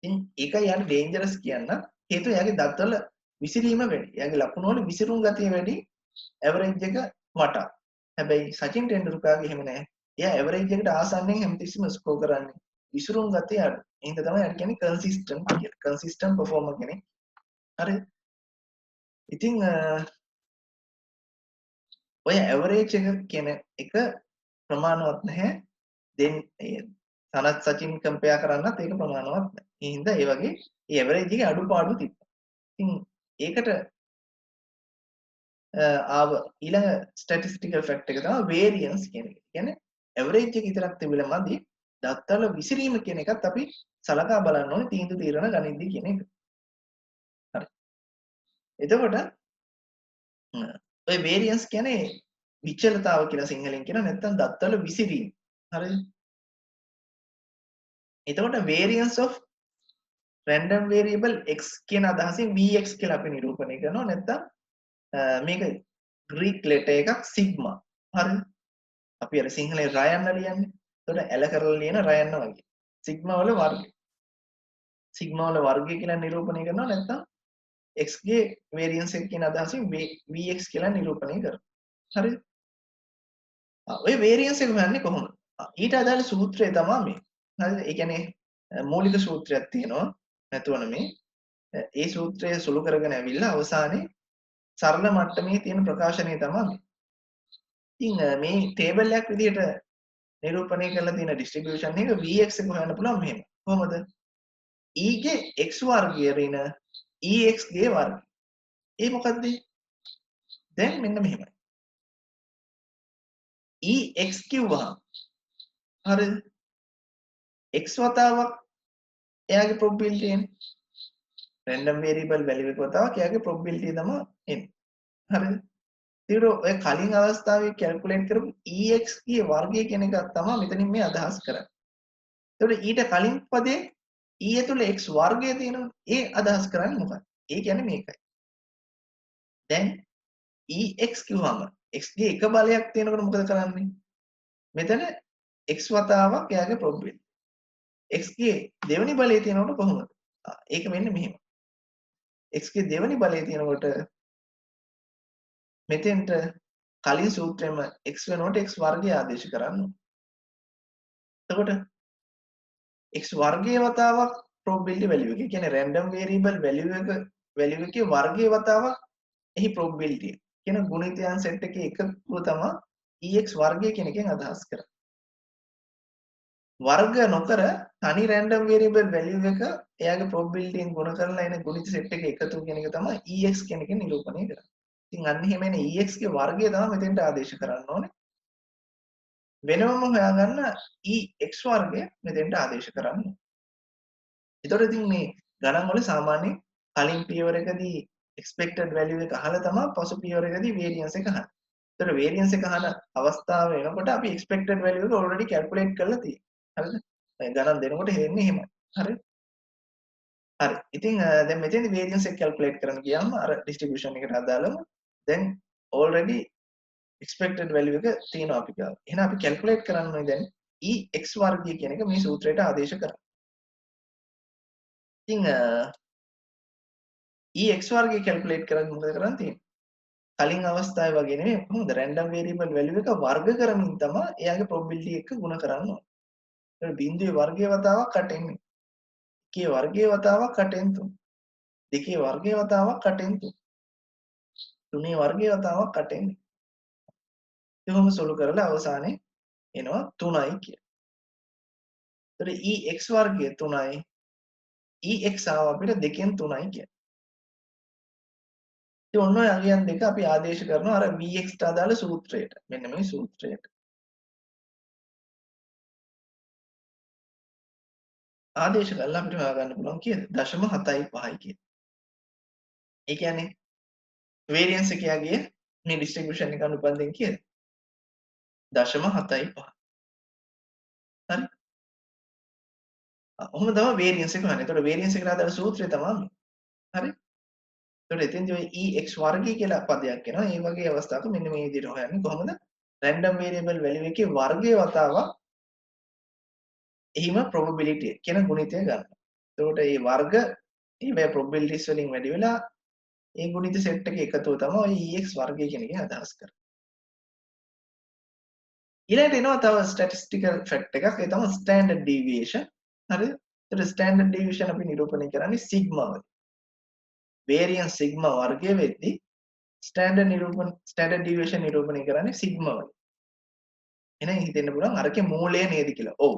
ඉතින් ඒකයි යාට ඩේන්ජරස් කියන්න හේතුව එයාගේ දත්වල විසිරීම වැඩි. එයාගේ ලකුණු වල විසිරුම් ගතිය වැඩි ඇවරේජ් එක වටා. හැබැයි සචින් ටෙන්ඩුල්කර්ගේ එහෙම නැහැ. එයා ඇවරේජ් එකට ආසන්නෙන් හැමතිස්සෙම ස්කෝර් කරන්නේ. විසිරුම් ගතිය අඩු. එහෙනම් තමයි යාට කියන්නේ කන්සිස්ටන්ට් කියලා. කන්සිස්ටන්ට් පර්ෆෝමර් කෙනෙක්. හරි. ඉතින් ඔය ඇවරේජ් එක කියන එක ප්‍රමාණවත් නැහැ. දෙන් සනත් සචින් කම්පෙයාර් කරන්නත් ඒක ප්‍රමාණවත් නැහැ. ඒ හින්දා ඒ වගේ ඒ ඇවරේජ් එකේ අඩුපාඩු තිබ්බා. ඉතින් ඒකට ආව ඊළඟ ස්ටැටිස්ටිකල් ෆැක්ට් එක තමයි වේරියන්ස් කියන එක. කියන්නේ ඇවරේජ් එක විතරක් තිබිලා මදි. දත්තවල විසිරීම කියන එකත් අපි සලකා බලන්න ඕනේ තීන්දුව తీරන ගණිතය කියන එක. හරි. එතකොට ඔය වේරියන්ස් කියන්නේ විචලතාව කියලා සිංහලෙන් කියන නැත්නම් දත්තවල විසිරීම. හරිද? එතකොට variance of random variable x කියන අදහසින් vx කියලා අපි නිරූපණය කරනවා. නැත්නම් මේක ග්‍රීක් ලෙටර් එකක් සිග්මා. හරිද? අපි අර සිංහලේ රයන්න ලියන්නේ. එතකොට ඇල කරලා ලියන රයන්න වගේ. සිග්මා වල වර්ගය. සිග්මා වල වර්ගය කියලා නිරූපණය කරනවා. නැත්නම් x ගේ variance එක කියන අදහසින් vx කියලා නිරූපණය කරනවා. හරිද? ඔය වේරියන්ස් එක හොයන්නේ කොහොමද? ඊට අදාළ සූත්‍රය තමයි මේ. හරිද? ඒ කියන්නේ මූලික සූත්‍රයක් තියෙනවා. නැතුව නෙමේ. ඒ සූත්‍රය සුළු කරගෙන ඇවිල්ලා අවසානයේ සරල මට්ටමේ තියෙන ප්‍රකාශනය තමයි මේ. ඉතින් මේ ටේබල් එකක් විදිහට නිරූපණය කරලා තියෙන ඩිස්ට්‍රිබියුෂන් එක Vx එක හොයන්න පුළුවන් මෙහෙම. කොහොමද? E ගේ x වර්ගය ඍණ Ex ගේ වර්ගය. ඒ මොකද්ද? දැන් මෙන්න මෙහෙමයි. Ex කිව්වහම හරිද? x වතාවක් එයාගේ probability එන්නේ. random variable value එක වතාවක් එයාගේ probability තමයි එන්නේ. හරිද? ඊට ඔය කලින් අවස්ථාවේ කැල්කියුලේට් කරපු Ex ගේ වර්ගය කියන එක තමයි මෙතනින් මේ අදහස් කරන්නේ. ඒතකොට ඊට කලින් පදේ E ඇතුළේ x වර්ගය තියෙනවා. ඒ අදහස් කරන්නේ මොකක්ද? ඒ කියන්නේ මේකයි. දැන් Ex කිව්වම x ගේ එක බලයක් තියෙනකොට මොකද කරන්නේ? මෙතන x වතාවක් එයාගේ probability. x ගේ දෙවෙනි බලය තියෙනකොට කොහොමද? ඒක මෙන්න මෙහෙම. x ගේ දෙවෙනි බලය තියෙනකොට මෙතෙන්ට කලින් සූත්‍රෙම x වෙනකොට x වර්ගය ආදේශ කරන්න ඕනේ. එතකොට x වර්ගයේ වතාවක් probability value එක. ඒ කියන්නේ random variable value එකේ වර්ගයේ වතාවක් එහි probability කියන ගුණිතයන් සෙට් එකේ එකතුව තමයි ex වර්ගය කියන එකෙන් අදහස් කරන්නේ. වර්ග නොකර තනි random variable value එක එයාගේ probability එකෙන් ගුණ කරලා එන ගුණිත සෙට් එකේ එකතුව කියන එක තමයි ex කියන එකෙන් නිරූපණය කරන්නේ. ඉතින් අන්න එහෙම එන ex ගේ වර්ගය තමයි මෙතෙන්ට ආදේශ කරන්න ඕනේ. වෙනමම හොයාගන්න ex වර්ගය මෙතෙන්ට ආදේශ කරන්න ඕනේ. ඒතකොට ඉතින් මේ ගණන් වල සාමාන්‍යයෙන් කලින් පියවරකදී expected value එක අහලා තමයි පසු පියවරකදී variance එක අහන්නේ. ඒතකොට variance එක අහන අවස්ථාව එනකොට අපි expected value එක already calculate කරලා තියෙනවා. හරිද? ගණන් දෙනකොට එන්නේ එහෙමයි. හරි? හරි. ඉතින් දැන් මෙතෙන්දී variance එක calculate කරන්න ගියාම අර distribution එකට අදාළව දැන් already expected value එක තියෙනවා අපි ගාව. එහෙනම් අපි calculate කරන්න ඕනේ දැන් ex වර්ගය කියන එක මේ සූත්‍රයට ආදේශ කරා. ඉතින් ex වර්ගය calculate කරන්න මොකද කරන්න තියෙන්නේ? කලින් අවස්ථාවේ වගේ නෙමෙයි කොහොමද random variable value එක වර්ග කරමින් තමයි එයාගේ probability එක ගුණ කරන්න ඕනේ. ඒක බිඳුවේ වර්ගයේ වතාවක් 8 එන්නේ. එකේ වර්ගයේ වතාවක් 8න් 3. දෙකේ වර්ගයේ වතාවක් 8න් 3. තුනේ වර්ගයේ වතාවක් 8න්. එහෙනම් සොලු කරලා අවසානයේ එනවා 3යි කියලා. ඒතර ex වර්ගය 3යි. ex ආව අපිට 2න් 3යි කියලා. ඉතින් ඔන්න ඔය අංගයන් දෙක අපි ආදේශ කරනවා අර vx ට අදාළ සූත්‍රයට. මෙන්න මේ සූත්‍රයට. ආදේශ කරලා අපිට හොයාගන්න පුළුවන් කීයද? 0.75 කියලා. ඒ කියන්නේ variance එක යගේ මේ distribution එක අනුපන්දෙන් කීයද? 0.75. හරි? ඔහොම තමයි variance එක හොයන්නේ. ඒතකොට variance එකට අදාළ සූත්‍රය තමයි මේ. හරි? ඒතකොට එතෙන්දී ඔය ex වර්ගය කියලා පදයක් එනවා. ඒ වගේ අවස්ථාවක මෙන්න මේ විදිහට හොයන්නේ කොහොමද? random variable value එකේ වර්ගයේ වතාවක් එහිම probability කියන ගුණිතය ගන්නවා. එතකොට මේ වර්ග මේ probabilities වලින් වැඩි වෙලා ඒ ගුණිත සෙට් එක එකතුව තමයි ඔය ex වර්ගය කියන එකෙන් අදහස් කරන්නේ. ඊළඟට එනවා තව statistical fact එකක්. ඒ තමයි standard deviation. හරිද? ඒතර standard deviation අපි නිරූපණය කරන්නේ sigma වලින්. variance sigma වර්ගය වෙද්දී standard deviation නිරූපණය කරන්නේ sigma වලින්. එහෙනම් හිතෙන්න පුළුවන් අරකේ මූලය නේද කියලා. ඔව්.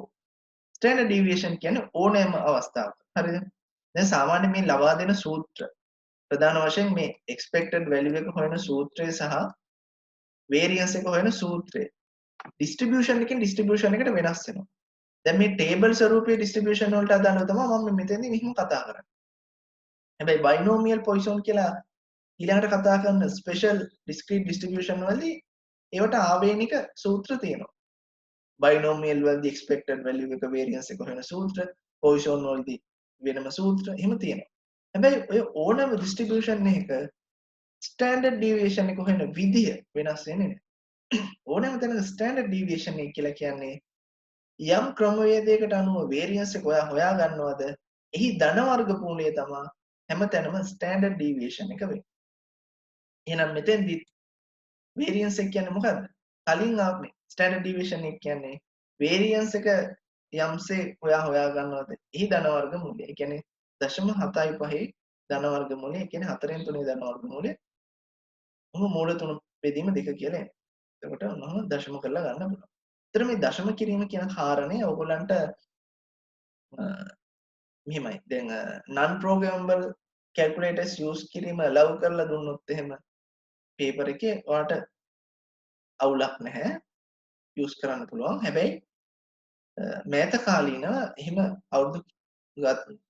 standard deviation කියන්නේ ඕනෑම අවස්ථාවක. හරිද? දැන් සාමාන්‍ය මේ ලබා දෙන සූත්‍ර ප්‍රධාන වශයෙන් මේ expected value එක හොයන සූත්‍රය සහ variance එක හොයන සූත්‍රය distribution එකෙන් distribution එකට වෙනස් වෙනවා. දැන් මේ table ස්වරූපයේ distribution වලට අදාළව තමයි මම මෙතෙන්දී මෙහිම කතා කරන්නේ. හැබැයි binomial Poisson කියලා ඊළඟට කතා කරන special discrete distribution වලදී ඒවට ආවේනික සූත්‍ර තියෙනවා. binomial වලදී expected value එක variance එක හොයන සූත්‍ර, Poisson වලදී වෙනම සූත්‍ර එහෙම තියෙනවා. හැබැයි ඔය ඕනම distribution එකක standard deviation එක හොයන විදිය වෙනස් වෙන්නේ නැහැ. ඕනෑම තැනක standard deviation එක කියලා කියන්නේ යම් ක්‍රමවේදයකට අනුව variance එක ඔයා හොයා ගන්නවද එහි ධන වර්ගමූලය තමයි හැමතැනම standard deviation එක වෙන්නේ. එහෙනම් මෙතෙන්දි variance එක කියන්නේ මොකද්ද? කලින් ආපේ standard deviation එක කියන්නේ variance එක යම්සේ හොයා ගන්නවද? එහි ධන වර්ගමූලය. ඒ කියන්නේ 0.75 ධන වර්ගමූලය. ඒ කියන්නේ 4න් 3 ධන වර්ගමූලය. මොහොම මූල 3 බෙදීම 2 කියලා එනවා. එතකොට මොනවද දශම කරලා ගන්න පුළුවන්. ඒතර මේ දශම කිරීම කියන කාරණේ ඔයගොල්ලන්ට මෙහෙමයි. දැන් non programmable calculators use කිරීම allow කරලා දුන්නොත් එහෙම paper එකේ ඔයාලට අවුලක් නැහැ. use කරන්න පුළුවන්. හැබැයි මෑත කාලීනව එහෙම අවුරුදු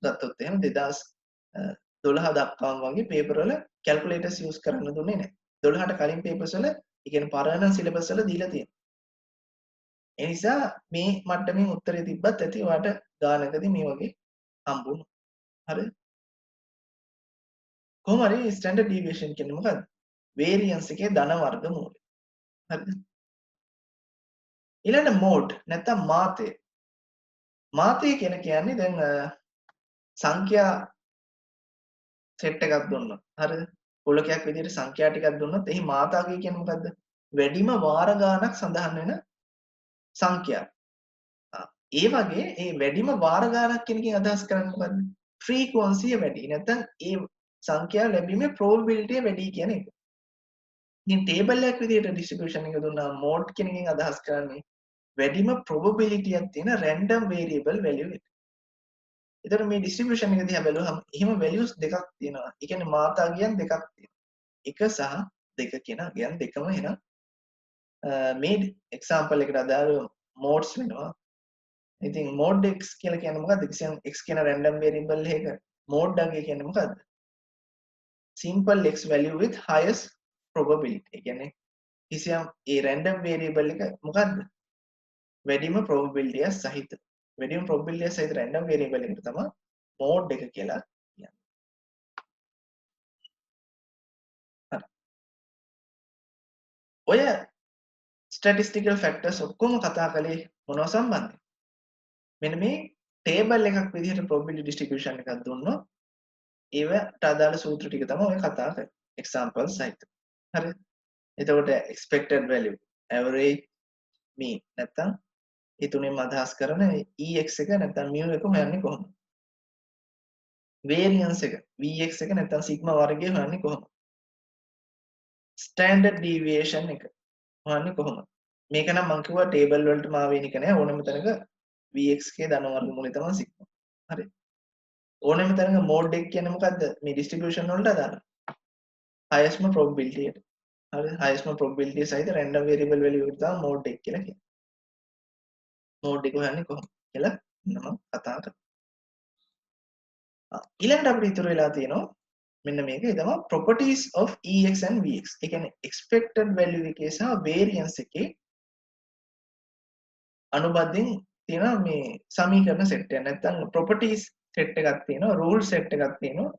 ගත්තොත් එහෙම 2012 දක්වාම වගේ paper වල calculators use කරන්න දුන්නේ නැහැ. 12ට කලින් papers වල ඒ කියන්නේ පරණ syllabus වල දීලා තියෙනවා. ඒ නිසා මේ මට්ටමින් උත්තරේ තිබ්බත් ඇති ඔයාලට ගානකදී මේ වගේ හම්බුණා. හරිද? කොහොම හරි ස්ටෑන්ඩඩ් ඩීවියේෂන් කියන්නේ මොකද්ද? වේරියන්ස් එකේ ධන වර්ගමූලය. හරිද? ඊළඟ මෝඩ් නැත්නම් මාතය. මාතය කියන්නේ දැන් සංඛ්‍යා සෙට් එකක් දුන්නොත් හරිද? පොලකයක් විදිහට සංඛ්‍යා ටිකක් දුන්නොත් එහි මාතාගය කියන්නේ මොකද්ද? වැඩිම වාර ගාණක් සඳහන් වෙන සංඛ්‍යා. ඒ වගේ ඒ වැඩිම වාර ගාණක් කියන එකෙන් අදහස් කරන්නේ මොකද්ද? ෆ්‍රීකවන්සි වැඩි. නැත්නම් ඒ සංඛ්‍යා ලැබීමේ probability වැඩි කියන එක. ඉතින් ටේබල් එකක් විදිහට ඩිස්ට්‍රිබියුෂන් එක දුන්නා මෝඩ් කියන එකෙන් අදහස් කරන්නේ වැඩිම probability එකක් තියෙන random variable value එක. ඒතර මේ ඩිස්ට්‍රිබියුෂන් එක දිහා බැලුවහම එහෙම values දෙකක් තියෙනවා. ඒ කියන්නේ මාතා අගයන් දෙකක් තියෙනවා. 1 සහ 2 කියන අගයන් දෙකම එහෙනම් මේ එක්සැම්පල් එකට අදාළ modes වෙනවා. ඉතින් mod x කියලා කියන්නේ මොකද්ද? x කියන random variable එක mod අගය කියන්නේ මොකද්ද? simple x value with highest probability. ඒ කියන්නේ කිසියම් ඒ random variable එක මොකද්ද? වැඩිම probability සහිත. වැඩිම probability සහිත random variable එකට තමයි mod එක කියලා කියන්නේ. හරි. ඔය statistical factors ඔක්කොම කතා කළේ මොනවා සම්බන්ධයෙන්? මෙන්න මේ table එකක් විදිහට probability distribution එකක් දුන්නොත් ඒවට අදාළ සූත්‍ර ටික තමයි ඔය කතා කරන්නේ. example සහිත. හරිද? එතකොට expected value, average, mean නැත්තම් ඒ තුනෙන්ම අදහස් කරන EX එක නැත්තම් mu එක හොයන්නේ කොහොමද? variance එක VX එක නැත්තම් sigma වර්ගය හොයන්නේ කොහොමද? standard deviation එක හොයන්නේ කොහොමද? මේක නම් මම කිව්වා table වලට මාවෙන එක නෑ ඕනම තැනක VX ගේ ධන වර්ගමූලය තමයි sigma. හරි. ඕනම තැනක mode එක කියන්නේ මොකද්ද? මේ distribution වලට අදාළ. highest probability එකට. හරි. highest probability සහිත random variable value එකට තමයි mode එක කියලා කියන්නේ. mode එක හොයන්නේ කොහොමද කියලා මම කතා කරා. ඊළඟට අපිට ඉතුරු වෙලා තියෙනවා මෙන්න මේක. ඒ තමයි properties of EX and VX. ඒ කියන්නේ expected value එකේ සහ variance එකේ අනුබද්ධින් තියෙන මේ සමීකරණ සෙට් එක. නැත්නම් properties සෙට් එකක් තියෙනවා, rule සෙට් එකක් තියෙනවා.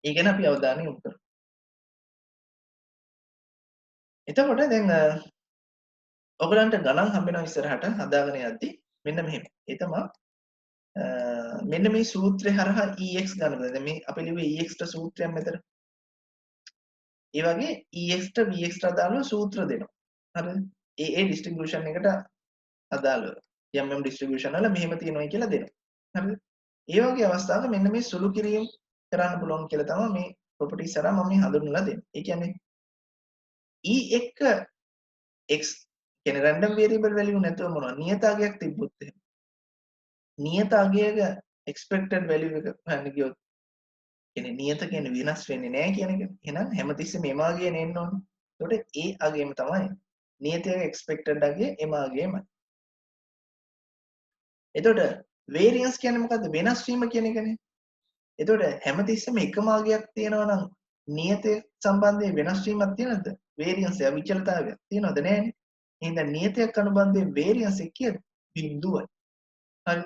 ඒ ගැන අපි අවධානය යොමු කරමු. එතකොට දැන් ඔයගලන්ට ගණන් හම්බෙනවා ඉස්සරහට හදාගෙන යද්දි මෙන්න මෙහෙම. ඒ තමයි මෙන්න මේ සූත්‍රය හරහා EX ගන්න බෑ. දැන් මේ අපි ලිව්වේ EX ට සූත්‍රයක් මෙතන. ඒ වගේ EX ට VX ට අදාළව සූත්‍ර දෙනවා. හරිද? ඒ ඩිස්ට්‍රිබියුෂන් එකට අදාළව යම් ඩිස්ට්‍රිබියුෂන් වල මෙහෙම තියෙනවා කියලා දෙනවා. හරිද? ඒ වගේ අවස්ථාවක මෙන්න මේ සුළු කිරීම කරන්න පුළුවන් කියලා තමයි මේ ප්‍රොපර්ටිස් හරහා මම මේ හඳුන්වලා දෙන්නේ. ඒ කියන්නේ E එක x කියන්නේ random variable value නැතුව මොනවා නියත අගයක් තිබ්බොත් එහෙම නියත අගයක expected value එක හොයන්න ගියොත් කියන්නේ නියත කියන්නේ වෙනස් වෙන්නේ නැහැ කියන එක. එහෙනම් හැමතිස්සෙම එම අගය නෙන්න ඕනේ. ඒකට ඒ අගයම තමයි නියතයේ expected අගය එම අගයමයි. එතකොට variance කියන්නේ මොකද්ද? වෙනස් වීම කියන එකනේ. එතකොට හැමතිස්සෙම එකම අගයක් තියෙනවා නම් නියතය සම්බන්ධයෙන් වෙනස් වීමක් තියෙනවද? variance එක විචලතාවයක් තියෙනවද? නැහැ. එහෙනම් නියතයක් අනුබන්ධයෙන් variance එක කීයද? බිඳුවයි. හරි.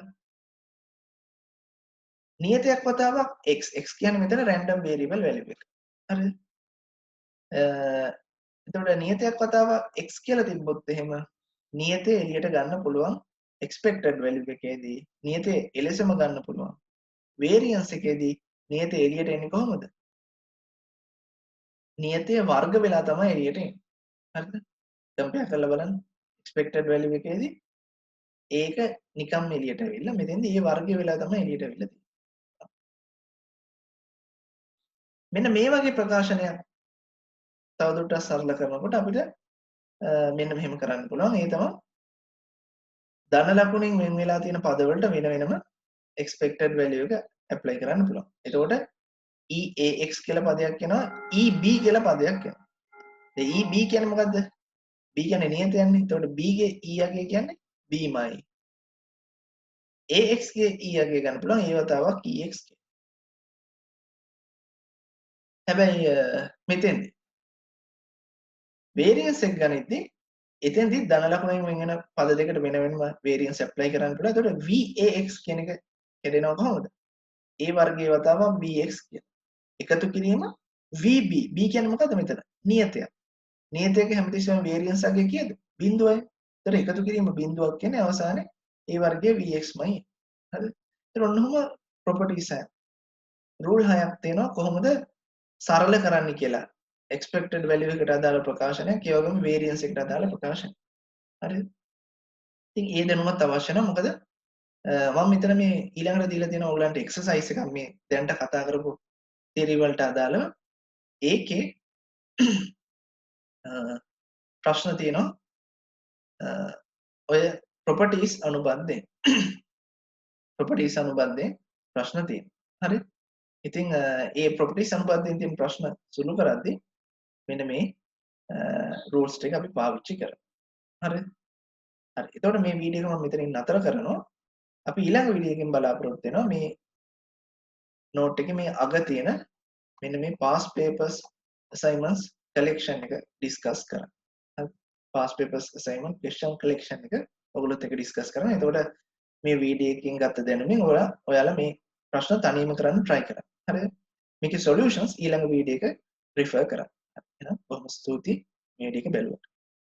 නියතයක් වතාවක් x කියන්නේ මෙතන random variable value එක. හරිද? එතකොට නියතයක් වතාවක් x කියලා තිබ්බොත් එහෙම නියතේ එළියට ගන්න පුළුවන් expected value එකේදී නියතේ එලෙසම ගන්න පුළුවන්. variance එකේදී නියතේ එළියට එන්නේ කොහොමද? නියතය වර්ග වෙලා තමයි එළියට එන්නේ. හරිද? කම්පෙයාර් කරලා බලන්න. expected value එකේදී ඒක නිකම්ම එළියට ඇවිල්ලා මෙතෙන්දී ඒ වර්ගය වෙලා තමයි එළියට ඇවිල්ලා තියෙන්නේ. මෙන්න මේ වගේ ප්‍රකාශනයක් තවදුරටත් සරල කරනකොට අපිට මෙන්න මෙහෙම කරන්න පුළුවන්. ඒ තමයි ධන ලකුණෙන් වෙන් වෙලා තියෙන පද වලට වෙන වෙනම expected value එක apply කරන්න පුළුවන්. එතකොට EAX කියලා පදයක් එනවා, EB කියලා පදයක් එනවා. දැන් EB කියන්නේ මොකද්ද? B කියන්නේ නියතයන්නේ. එතකොට B ගේ E අගය කියන්නේ B-මයි. AX ගේ E අගය ගන්න පුළුවන් ඒ වතාවක් EX ගේ. හැබැයි මෙතෙන්දී variance එක ගනිද්දී එතෙන්දී ධන ලකුණෙන් වෙන වෙන පද දෙකට වෙන වෙනම variance apply කරන්න පුළුවන්. එතකොට VAX කියන එක කෙරෙනවා කොහොමද? A වර්ගයේ වතාවක් BX කියන. එකතු කිරීම VB. B කියන්නේ මොකද්ද මෙතන? නියතයක්. නියතයක හැමතිස්සෙම variance අගය කීයද? බිඳුවයි. ඒතර එකතු කිරීම බිඳුවක් කියන්නේ අවසානයේ A වර්ගයේ VX-මයි. හරිද? ඒතර ඔන්නෝම properties හය. rule හයක් තියෙනවා කොහොමද සරල කරන්න කියලා. expected value එකට අදාළ ප්‍රකාශනයක්, ඒ වගේම variance එකට අදාළ ප්‍රකාශනයක්. හරිද? ඉතින් ඒ දැනුමත් අවශ්‍ය නැහැ. මොකද මම මෙතන මේ ඊළඟට දීලා තියෙන ඔයගලන්ට exercise එකක් මේ දැනට කතා කරපු theory වලට අදාළව ඒකේ ප්‍රශ්න තියෙනවා ඔය properties අනුබන්ධයෙන් ප්‍රශ්න තියෙනවා. හරි? ඉතින් ඒ properties අනුබන්ධයෙන් තියෙන ප්‍රශ්න සුළු කරද්දී මෙන්න මේ rules ටික අපි පාවිච්චි කරමු. හරිද? හරි. එතකොට මේ වීඩියෝ එක මම මෙතනින් නතර කරනවා. අපි ඊළඟ වීඩියෝ එකකින් බලාපොරොත්තු වෙනවා මේ note එකේ මේ අග තියෙන මෙන්න මේ past papers assignments collection එක discuss කරන්න. හරි. past papers assignment question collection එක ඔයගොල්ලොත් එක්ක discuss කරන්න. එතකොට මේ වීඩියෝ එකකින් ගත්ත දැනුමින් ඔයාලා මේ ප්‍රශ්න තනියම කරන්න try කරන්න. හරිද? මේකේ solutions ඊළඟ වීඩියෝ එක refer කරන්න. එහෙනම් බොහොම ස්තුතියි මේ වීඩියෝ එක බැලුවට.